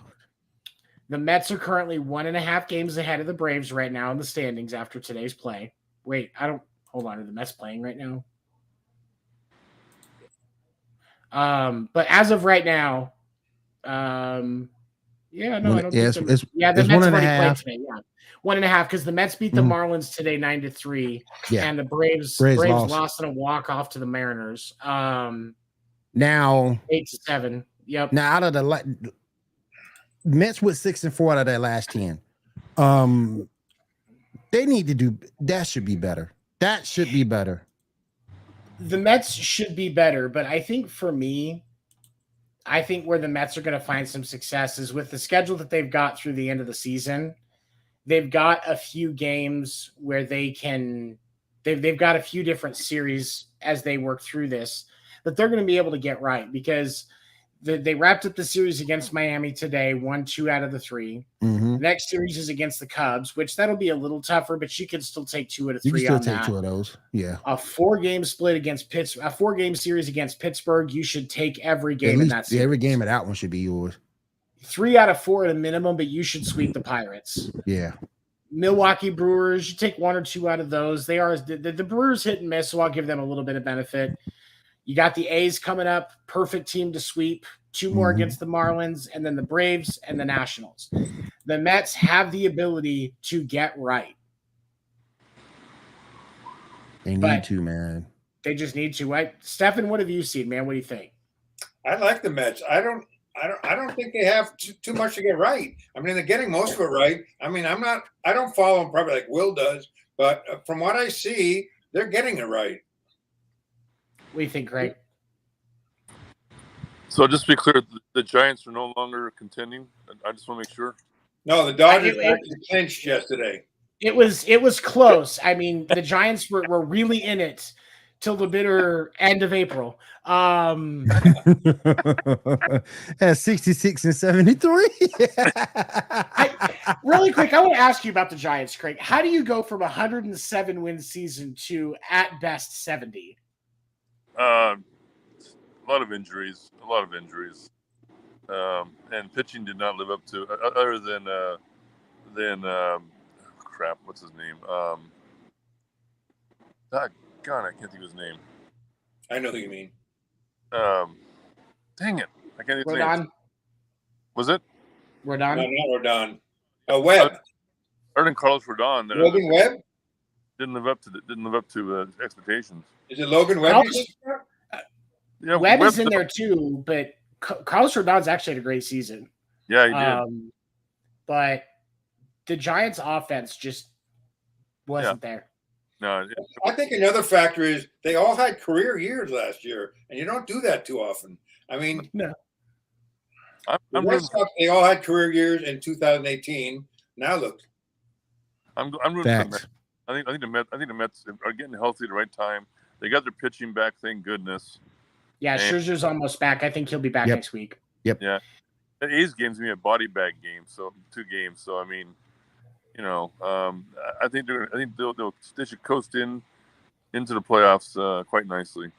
The Mets are currently 1.5 games ahead of the Braves right now in the standings after today's play. Wait, hold on. Are the Mets playing right now? But as of right now, I don't think the Mets already played today. Yeah. 1.5 because the Mets beat the Marlins today 9-3, and the Braves lost in a walk-off to the Mariners. Now 8-7. Yep. Now out of the Mets with 6-4 out of their last 10, they need to do that. Should be better. That should be better. The Mets should be better, but I think for me, where the Mets are going to find some success is with the schedule that they've got through the end of the season. They've got a few games where they've got a few different series as they work through this that they're going to be able to get right, because they wrapped up the series against Miami today, won 2 out of the 3. Mm-hmm. The next series is against the Cubs, which that'll be a little tougher, but you can still take 2 out of 3 you can on still that. take 2 of those. Yeah. A 4-game split against Pittsburgh, a 4-game series against Pittsburgh. You should take every game in that series. Every game of that one should be yours. 3 out of 4 at a minimum, but you should sweep the Pirates. Yeah. Milwaukee Brewers, you take 1 or 2 out of those. They are the Brewers hit and miss, so I'll give them a little bit of benefit. You got the A's coming up, perfect team to sweep. 2 more against the Marlins, and then the Braves and the Nationals. The Mets have the ability to get right. They need to, man. They just need to. Stefan, what have you seen, man? What do you think? I like the Mets. I don't think they have too much to get right. I mean, they're getting most of it right. I mean, I don't follow them probably like Will does, but from what I see, they're getting it right. What do you think, Craig? So just to be clear, the Giants are no longer contending. I just want to make sure. No, the Dodgers clinched yesterday. It was close. I mean, the Giants were really in it till the bitter end of April. At 66 and 73. Really quick, I want to ask you about the Giants, Craig. How do you go from 107 win season to at best 70? A lot of injuries, and pitching did not live up to. Other than crap, what's his name? God, I can't think of his name. I know who you mean. Dang it, I can't think of his name. Was it Rodon? No, not Rodon. Webb. Erling Carlos Rodon. Logan Webb didn't live up to expectations. Is it Logan Webb? Yeah, Webb is in there too, but Carlos Rodon's actually had a great season. Yeah, he did. But the Giants' offense just wasn't there. No, I think another factor is they all had career years last year, and you don't do that too often. I mean, No. I'm Red rooting. Sox, they all had career years in 2018. Now look, I'm rooting for the Mets. I think the Mets are getting healthy at the right time. They got their pitching back, thank goodness. Yeah, And, Scherzer's almost back. I think he'll be back next week. Yep. Yeah. The A's game's gonna be a body bag game, so 2 games. So I mean, you know, I think they should coast into the playoffs quite nicely.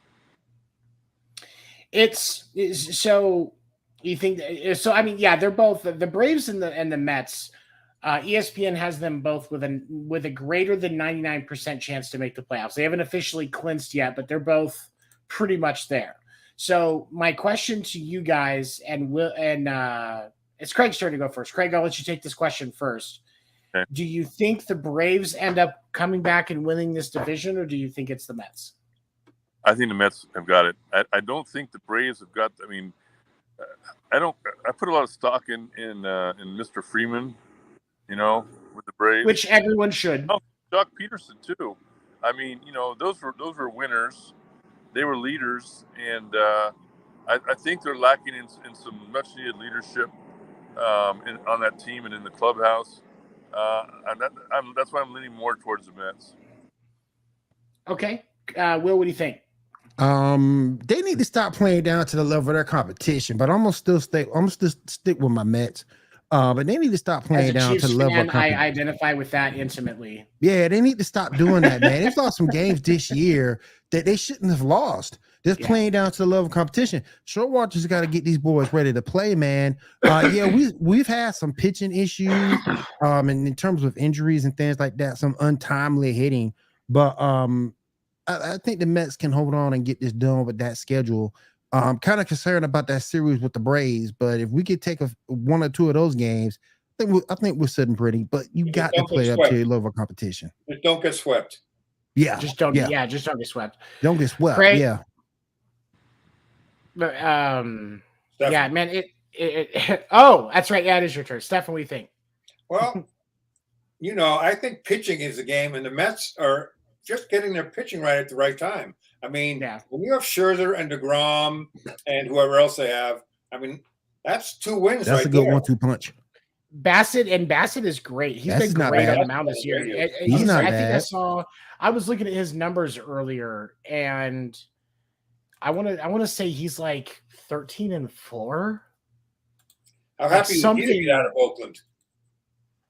It's so you think so? I mean, yeah, they're both the Braves and the Mets. ESPN has them both with a greater than 99% chance to make the playoffs. They haven't officially clinched yet, but they're both pretty much there. So my question to you guys, and it's Craig's turn to go first. Craig, I'll let you take this question first. Okay. Do you think the Braves end up coming back and winning this division, or do you think it's the Mets? I think the Mets have got it. I don't think the Braves have got. I mean, I put a lot of stock in Mr. Freeman, you know, with the Braves, Which everyone should. Oh, Doc Peterson too. I mean, you know, those were winners. They were leaders, and I think they're lacking in some much needed leadership on that team and in the clubhouse. And that's why I'm leaning more towards the Mets. Okay, Will, what do you think? They need to stop playing down to the level of their competition, but I'm gonna still stick with my Mets. But they need to stop playing down to the level of competition. I identify with that intimately. Yeah, they need to stop doing that, man. They've lost some games this year that they shouldn't have lost. Just playing down to the level of competition. Shortwaters got to get these boys ready to play, man. We've had some pitching issues, and in terms of injuries and things like that, some untimely hitting. But I think the Mets can hold on and get this done with that schedule. I'm kind of concerned about that series with the Braves, but if we could take one or two of those games, I think we're sitting pretty. But you got to play up to your level of competition. Just don't get swept. Yeah, just don't. Yeah, just don't get swept. Don't get swept. Craig, yeah. But yeah, man. Oh, that's right. Yeah, it is your turn, Stefan. What do you think? Well, you know, I think pitching is the game, and the Mets are just getting their pitching right at the right time. I mean, when you have Scherzer and DeGrom and whoever else they have, I mean, that's 2 wins. That's a good 1-2 punch. Bassett is great. He's been great on the mound this year. He's not bad. I think I was looking at his numbers earlier, and I want to say he's like 13-4. How happy is he to get out of Oakland?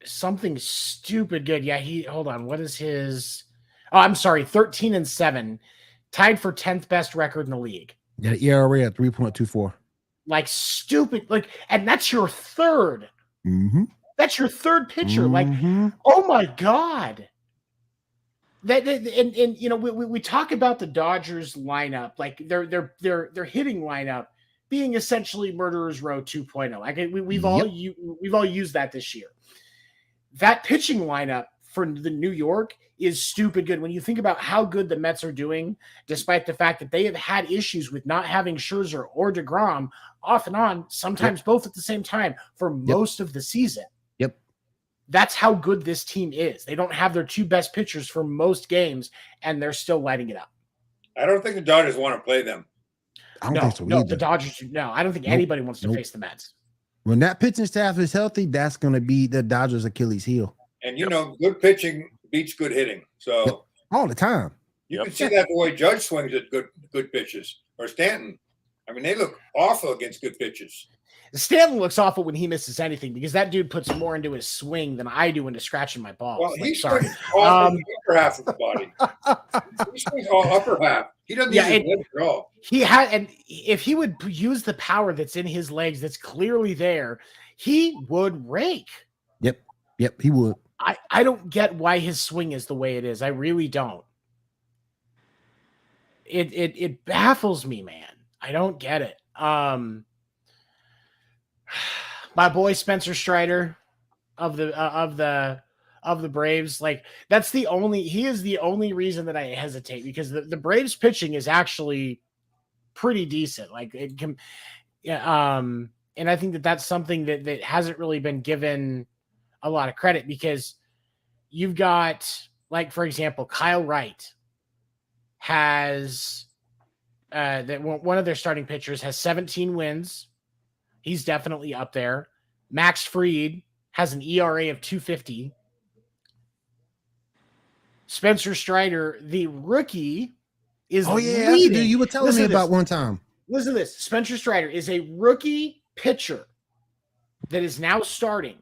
Something stupid good. Yeah, hold on. What is his? Oh, I'm sorry, 13-7. Tied for 10th best record in the league. Yeah, ERA at 3.24. Like stupid, and that's your third. Mm-hmm. That's your third pitcher. Mm-hmm. Like, oh my God. And you know, we talk about the Dodgers lineup, like their hitting lineup being essentially Murderer's Row 2.0. Like we've all used that this year. That pitching lineup for the New York is stupid good. When you think about how good the Mets are doing, despite the fact that they have had issues with not having Scherzer or DeGrom off and on, sometimes both at the same time for most of the season. Yep. That's how good this team is. They don't have their 2 best pitchers for most games, and they're still lighting it up. I don't think the Dodgers want to play them. I don't think so either. The Dodgers, I don't think anybody wants to face the Mets. When that pitching staff is healthy, that's going to be the Dodgers' Achilles heel. And, you know, good pitching beats good hitting. So all the time. You can see that the way Judge swings at good pitches, or Stanton. I mean, they look awful against good pitches. Stanton looks awful when he misses anything because that dude puts more into his swing than I do into scratching my balls. Well, he swings all the upper half of the body. He swings all upper half. He doesn't use his legs at all. And if he would use the power that's in his legs that's clearly there, he would rake. Yep, he would. I don't get why his swing is the way it is. I really don't. It baffles me, man. I don't get it. My boy Spencer Strider of the Braves, like he is the only reason that I hesitate, because the Braves pitching is actually pretty decent. Like it can, and I think that's something that hasn't really been given a lot of credit, because you've got like for example, Kyle Wright has that one of their starting pitchers has 17 wins. He's definitely up there. Max Fried has an ERA of 2.50. Spencer Strider, the rookie, is That's the leading. dude you were telling me about one time. Listen to this. Spencer Strider is a rookie pitcher that is now starting,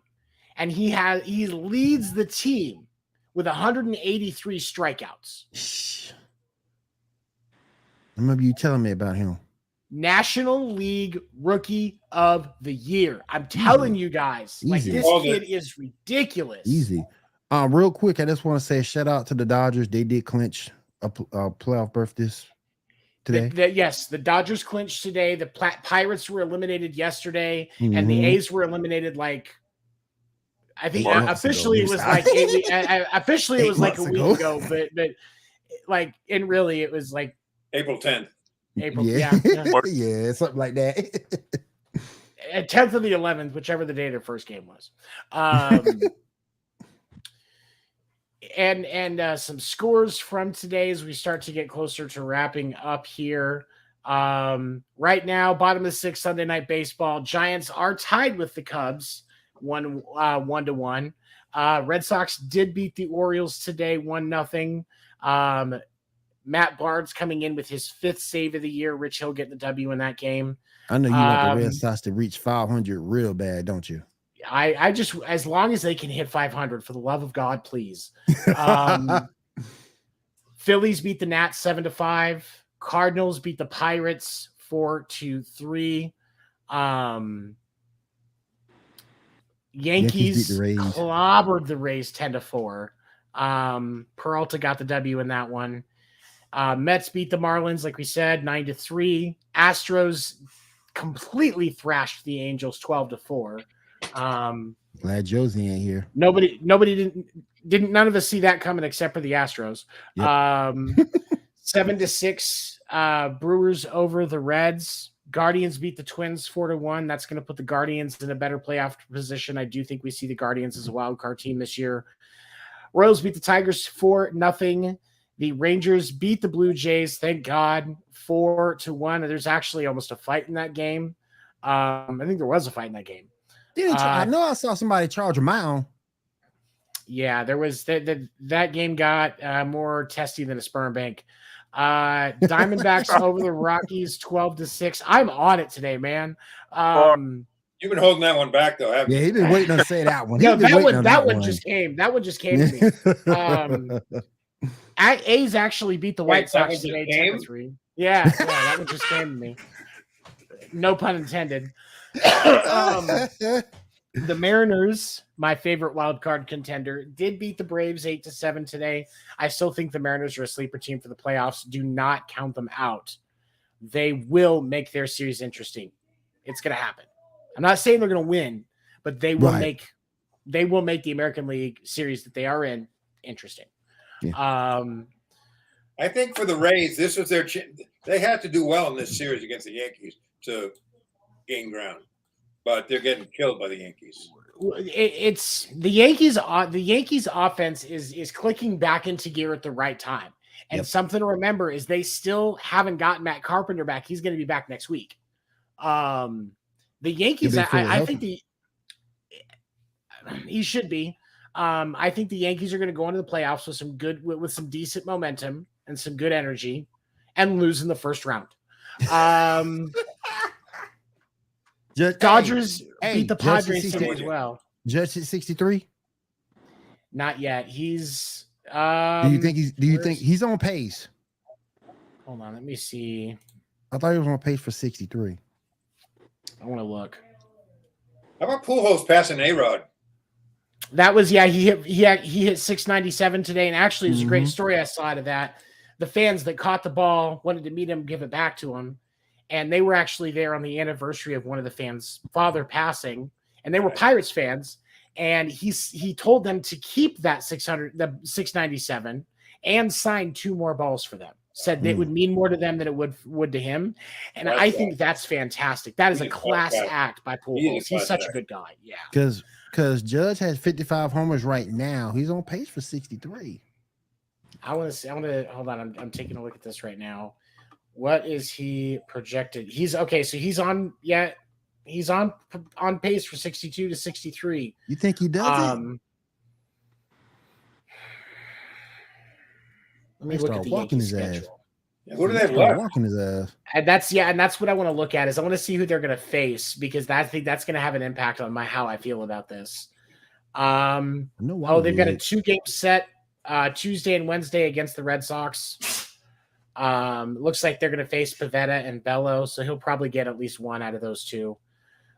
and he leads the team with 183 strikeouts. I remember you telling me about him. National League Rookie of the Year. I'm telling you guys, like this kid is ridiculous. Easy. Real quick, I just want to say a shout out to the Dodgers. They did clinch a playoff berth today. Yes, the Dodgers clinched today. The Pirates were eliminated yesterday, and the A's were eliminated like I think officially it was like officially it was like a week ago, but like and really it was like April 10th. Yeah, something like that. At 10th or the 11th, whichever the day their first game was. And some scores from today as we start to get closer to wrapping up here. Right now, bottom of the 6th, Sunday Night Baseball. Giants are tied with the Cubs, 1-1. Red Sox did beat the Orioles today, 1-0. Matt Barnes coming in with his 5th save of the year. Rich Hill getting the W in that game. I know you want the Red Sox to reach 500 real bad, don't you? I just, as long as they can hit 500, for the love of God, please. Phillies beat the Nats 7-5. Cardinals beat the Pirates 4-3. Yankees clobbered the Rays 10-4. Peralta got the W in that one. Mets beat the Marlins, like we said, 9-3. Astros completely thrashed the Angels 12-4. Glad Josie ain't here. Nobody didn't none of us see that coming except for the Astros. Yep. 7-6 Brewers over the Reds. Guardians beat the Twins 4-1. That's going to put the Guardians in a better playoff position. I do think we see the Guardians as a wild card team this year. Royals beat the Tigers 4-0. The Rangers beat the Blue Jays, thank God, 4-1. There's actually almost a fight in that game. I think there was a fight in that game. I know I saw somebody charge a mound. Yeah, there was that game got more testy than a sperm bank. Diamondbacks over the Rockies 12-6. I'm on it today, man. You've been holding that one back though, haven't you? Yeah, he's been waiting to say that one. No, that one just came. That one just came to me. A's actually beat the White Sox today 10-3. Yeah, that one just came to me. No pun intended. The Mariners, my favorite wild card contender, did beat the Braves 8-7 today. I still think the Mariners are a sleeper team for the playoffs. Do not count them out. They will make their series interesting. It's going to happen. I'm not saying they're going to win, but they will make the American League series that they are in interesting. Yeah. I think for the Rays, this was their they had to do well in this series against the Yankees to gain ground, but they're getting killed by the Yankees. It's the Yankees. The Yankees offense is clicking back into gear at the right time. And something to remember is they still haven't gotten Matt Carpenter back. He's going to be back next week. The Yankees, I think he should be. I think the Yankees are going to go into the playoffs with some decent momentum and some good energy, and lose in the first round. Dodgers beat the Padres today as well. Judge at 63? Not yet. He's. Do you think he's on pace? Hold on, let me see. I thought he was on pace for 63. I want to look. How about Pujols passing A-Rod? That was he hit 697 today, and actually it was a great story I saw out of that. The fans that caught the ball wanted to meet him, give it back to him, and they were actually there on the anniversary of one of the fans' father passing, and they were Pirates fans, and he told them to keep that 697 and sign 2 more balls for them. Said that it would mean more to them than it would to him, and I think that's fantastic. That is a class act by Pujols. He's such a good guy. Yeah, because Judge has 55 homers right now. He's on pace for 63. I want to see. Hold on. I'm taking a look at this right now. What is he projected? He's okay. So he's on. Yeah, he's on pace for 62 to 63. You think he does it? Let me look at the Yankees schedule. Who do they have left? Walking his ass. And that's what I want to look at. Is I want to see who they're going to face, because I think that's going to have an impact on how I feel about this. They've got a 2-game set Tuesday and Wednesday against the Red Sox. Looks like they're going to face Pivetta and Bello, so he'll probably get at least one out of those two.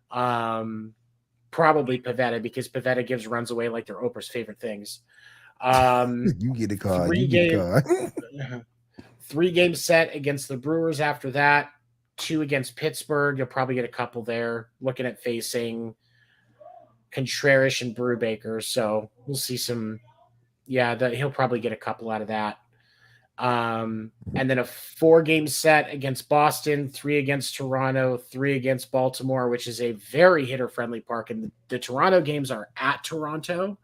Probably Pivetta, because Pivetta gives runs away like they're Oprah's favorite things. You get a card. 3-game set against the Brewers after that. 2 against Pittsburgh. You'll probably get a couple there. Looking at facing Contreras and Brubaker. So we'll see some. Yeah, he'll probably get a couple out of that. And then a 4-game set against Boston, 3 against Toronto, 3 against Baltimore, which is a very hitter-friendly park. And the Toronto games are at Toronto,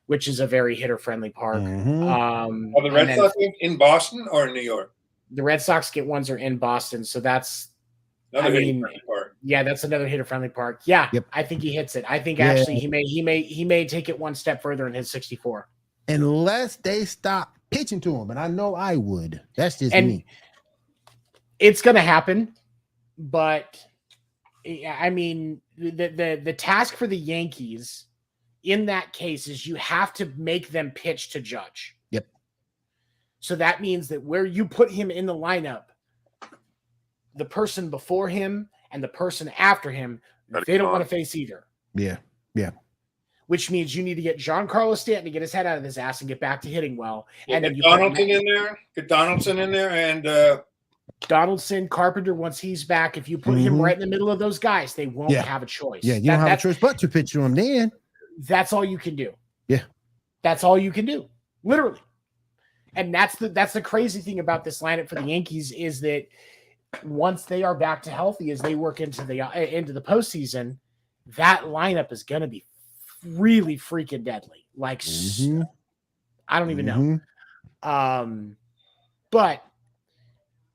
which is a very hitter-friendly park. Mm-hmm. Are the Red Sox in Boston or in New York? The Red Sox ones are in Boston, so that's another hitter-friendly park. Yeah, that's another hitter-friendly park. Yeah, yep. I think he hits it. I think actually he may take it one step further and hit 64. Unless they stop pitching to him, and I know I would. That's just me. It's going to happen, but I mean, the task for the Yankees in that case is you have to make them pitch to Judge. Yep. So that means that where you put him in the lineup, the person before him and the person after him, they don't want to face either. Yeah. Yeah. Which means you need to get Giancarlo Stanton to get his head out of his ass and get back to hitting well. Yeah, and then get Donaldson in there, and Donaldson, Carpenter, once he's back, if you put him right in the middle of those guys, they won't have a choice. Yeah, you don't have a choice but to pitch to him then. That's all you can do. Yeah. That's all you can do. Literally. And that's the crazy thing about this lineup for the Yankees is that once they are back to healthy, as they work into the postseason, that lineup is going to be really freaking deadly. Like, I don't even know. But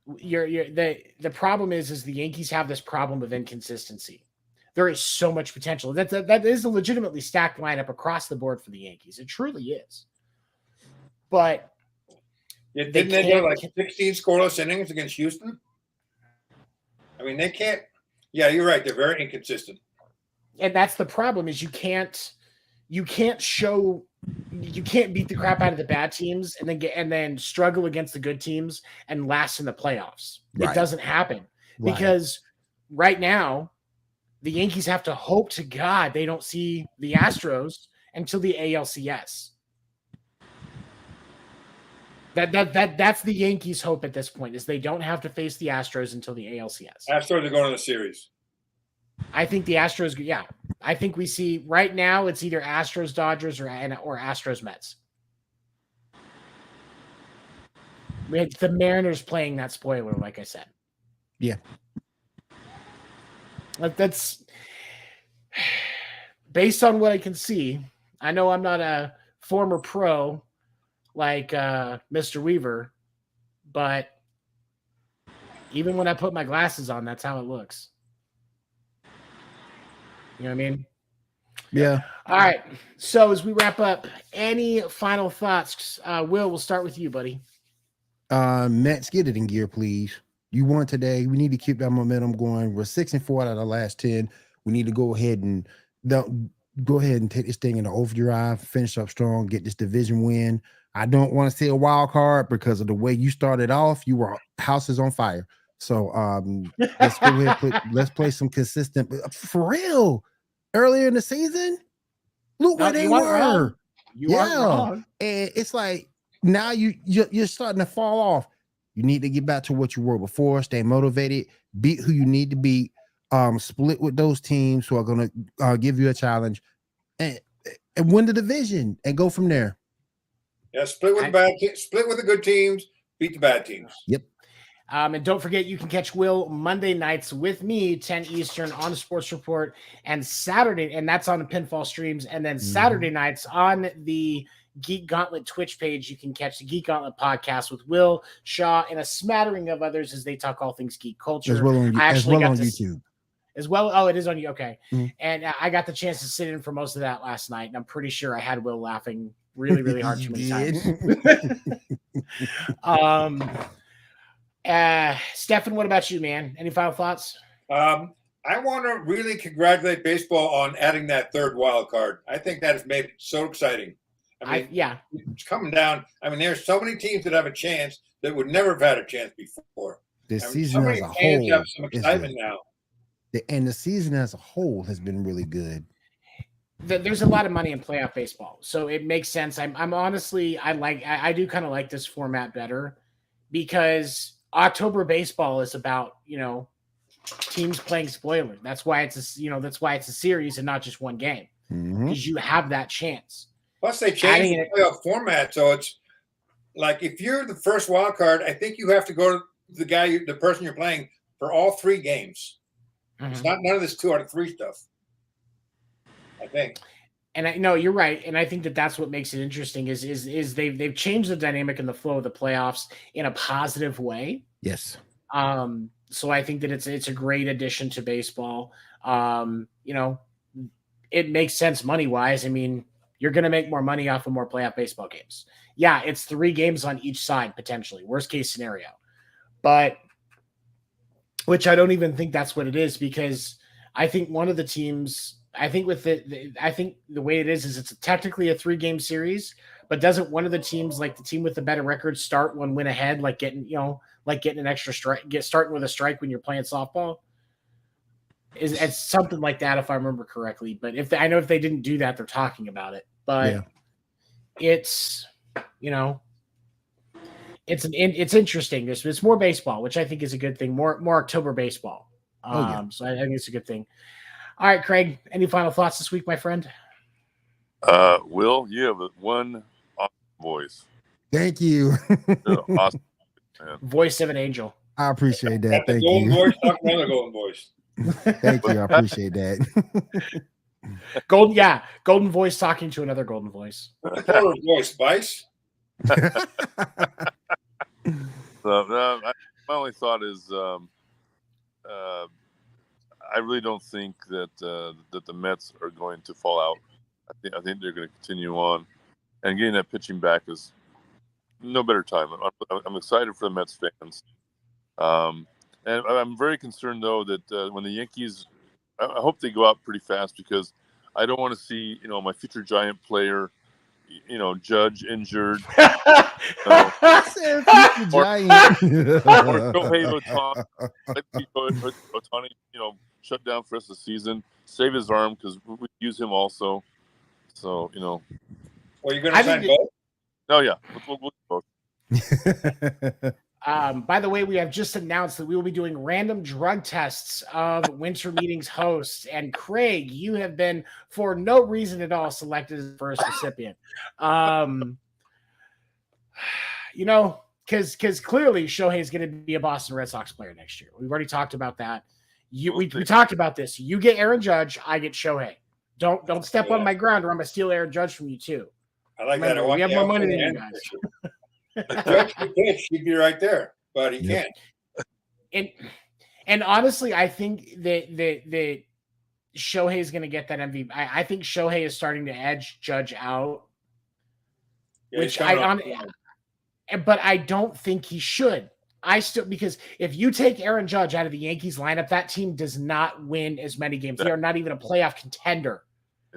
the problem is the Yankees have this problem of inconsistency. There is so much potential. That is a legitimately stacked lineup across the board for the Yankees. It truly is. But didn't they do like 16 scoreless innings against Houston? I mean, they can't. Yeah, you're right. They're very inconsistent. And that's the problem is you can't beat the crap out of the bad teams and then struggle against the good teams and last in the playoffs. Right. It doesn't happen because right now the Yankees have to hope to God they don't see the Astros until the ALCS. That's the Yankees' hope at this point is they don't have to face the Astros until the ALCS. Astros are going to the series. I think the Astros, yeah. I think we see right now it's either Astros, Dodgers, or Astros, Mets. We had the Mariners playing that spoiler, like I said. Yeah. That's based on what I can see. I know I'm not a former pro like Mr. Weaver, but even when I put my glasses on, that's how it looks. You know what I mean? Yeah. All right. So as we wrap up, any final thoughts? Will, we'll start with you, buddy. Mets, get it in gear, please. You won today. We need to keep that momentum going. We're 6-4 out of the last 10. We need to go ahead and take this thing into overdrive, finish up strong, get this division win. I don't want to say a wild card because of the way you started off. You were houses on fire. So let's go ahead let's play some consistent for real. Earlier in the season, look where they were. You aren't wrong. And it's like now you're starting to fall off. You need to get back to what you were before. Stay motivated. Beat who you need to beat. Split with those teams who are going to give you a challenge, and win the division and go from there. Yeah, split with the good teams. Beat the bad teams. Yep. And don't forget, you can catch Will Monday nights with me, 10 Eastern on Sports Report, and Saturday, and that's on the Pinfall streams, and then Saturday nights on the Geek Gauntlet Twitch page, you can catch the Geek Gauntlet podcast with Will, Shaw, and a smattering of others as they talk all things geek culture. As well on, YouTube. As well. Oh, it is on you. Okay. Mm-hmm. And I got the chance to sit in for most of that last night. And I'm pretty sure I had Will laughing really, really hard too many times. Stefan, what about you, man? Any final thoughts? I want to really congratulate baseball on adding that third wild card. I think that has made it so exciting. I mean, it's coming down. I mean, there's so many teams that have a chance that would never have had a chance before. This season as a whole have some excitement now. And the season as a whole has been really good. There's a lot of money in playoff baseball, so it makes sense. I'm honestly, I do kind of like this format better because October baseball is about, teams playing spoiler. That's why it's a series and not just one game, because you have that chance. Plus, they changed the playoff format, so it's like if you're the first wild card, I think you have to go to the person you're playing for all 3 games. It's not none of this 2 out of 3 stuff, I think. And I know you're right, and I think that's what makes it interesting is they've changed the dynamic and the flow of the playoffs in a positive way. Yes. So I think that it's a great addition to baseball. It makes sense money wise. I mean, you're going to make more money off of more playoff baseball games. Yeah, it's 3 games on each side potentially, worst case scenario, but. Which I don't even think that's what it is, because I think one of the teams, I think the way it is it's technically a 3-game series, but doesn't one of the teams, like the team with the better record, start one win ahead, like getting an extra strike, starting with a strike when you're playing softball? It's something like that, if I remember correctly. But I know if they didn't do that, they're talking about it. But it's, It's interesting. It's more baseball, which I think is a good thing. More October baseball. So I think it's a good thing. All right, Craig. Any final thoughts this week, my friend? Will, you have one awesome voice. Thank you. Awesome, man. Voice of an angel. I appreciate that. Thank golden you. Voice, talk another golden voice. Thank you. I appreciate that. Golden voice talking to another golden voice. What's the color of voice, Vice? My only thought is I really don't think that the Mets are going to fall out. I think they're going to continue on, and getting that pitching back is no better time. I'm excited for the Mets fans, and I'm very concerned though that when the Yankees, I hope they go out pretty fast, because I don't want to see my future Giant player, Judge injured. Or Shohei Ohtani, shut down for the rest of the season. Save his arm, because we use him also. So, Well, you're going to sign both? Oh, yeah. We'll both. By the way, we have just announced that we will be doing random drug tests of Winter Meetings hosts. And Craig, you have been, for no reason at all, selected as the first recipient. Because clearly Shohei is going to be a Boston Red Sox player next year. We've already talked about that. We talked about this. You get Aaron Judge, I get Shohei. Don't step on my ground, or I'm going to steal Aaron Judge from you too. I like Remember, that. We have more money than you guys. Judge could pitch, he'd be right there, but he can't. And honestly, I think that Shohei is going to get that MVP. I think Shohei is starting to edge Judge out, but I don't think he should. Because if you take Aaron Judge out of the Yankees lineup, that team does not win as many games. They are not even a playoff contender.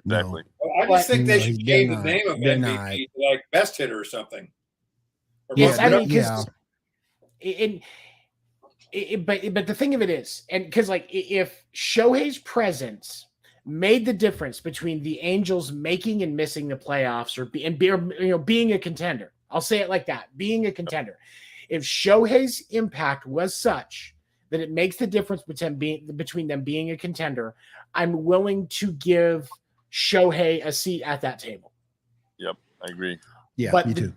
Exactly. Well, I just think they should change the name of MVP to like best hitter or something. Yes, I mean, but the thing of it is, and because if Shohei's presence made the difference between the Angels making and missing the playoffs, or being a contender, I'll say it like that, being a contender. If Shohei's impact was such that it makes the difference between them being a contender, I'm willing to give Shohei a seat at that table. Yep, I agree. Yeah, me too.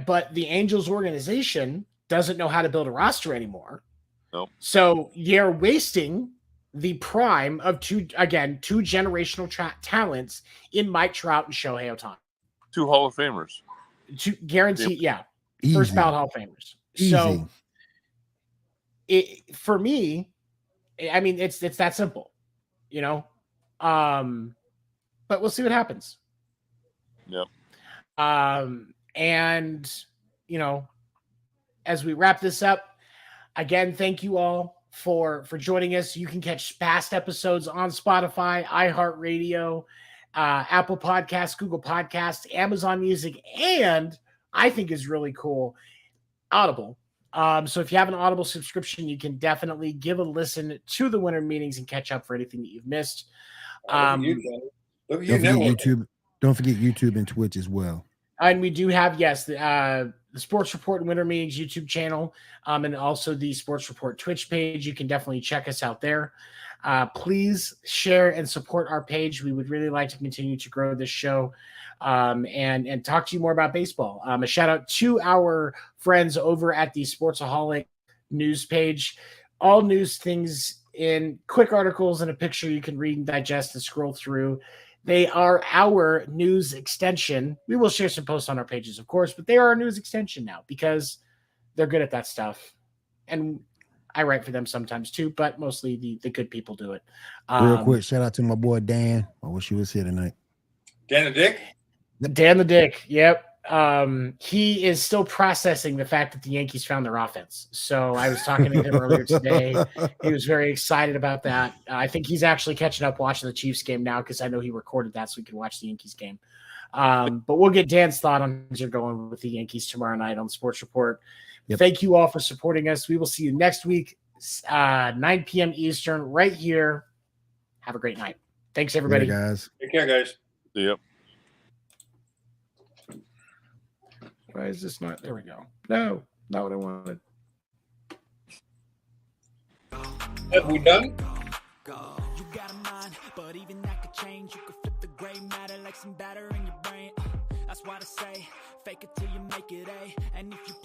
But the Angels organization doesn't know how to build a roster anymore. Nope. So you're wasting the prime of two generational talents in Mike Trout and Shohei Ohtani. 2 Hall of Famers. Guaranteed, yeah. Easy. First ballot Hall of Famers. Easy. So for me, I mean, it's that simple, you know. But we'll see what happens. Yep. And you know, as we wrap this up, again, thank you all for joining us. You can catch past episodes on Spotify, iHeartRadio, Apple Podcasts, Google Podcasts, Amazon Music, and I think is really cool, Audible. So if you have an Audible subscription, you can definitely give a listen to the winter meetings and catch up for anything that you've missed. Look at you, YouTube. Don't forget YouTube and Twitch as well. And we do have, yes, the Sports Report and Winter Meetings YouTube channel, and also the Sports Report Twitch page. You can definitely check us out there. Please share and support our page. We would really like to continue to grow this show and talk to you more about baseball. A shout out to our friends over at the Sportsaholic news page. All news things in quick articles and a picture you can read and digest and scroll through. They are our news extension. We will share some posts on our pages, of course, but they are our news extension now because they're good at that stuff. And I write for them sometimes too, but mostly the good people do it. Real quick, shout out to my boy Dan. I wish he was here tonight. Dan the Dick? Dan the Dick, yep. He is still processing the fact that the Yankees found their offense. So I was talking to him earlier today. He was very excited about that. I think he's actually catching up watching the Chiefs game now because I know he recorded that so we can watch the Yankees game. But we'll get Dan's thought on how you're going with the Yankees tomorrow night on Sports Report. Yep. Thank you all for supporting us. We will see you next week, 9 p.m. Eastern, right here. Have a great night. Thanks, everybody. Later, guys. Take care, guys. Yep. Why is this not? There we go. No, not what I wanted. Have we done? You got a mind, but even that could change. You could flip the gray matter like some batter in your brain. That's why I say, fake it till you make it A. And if you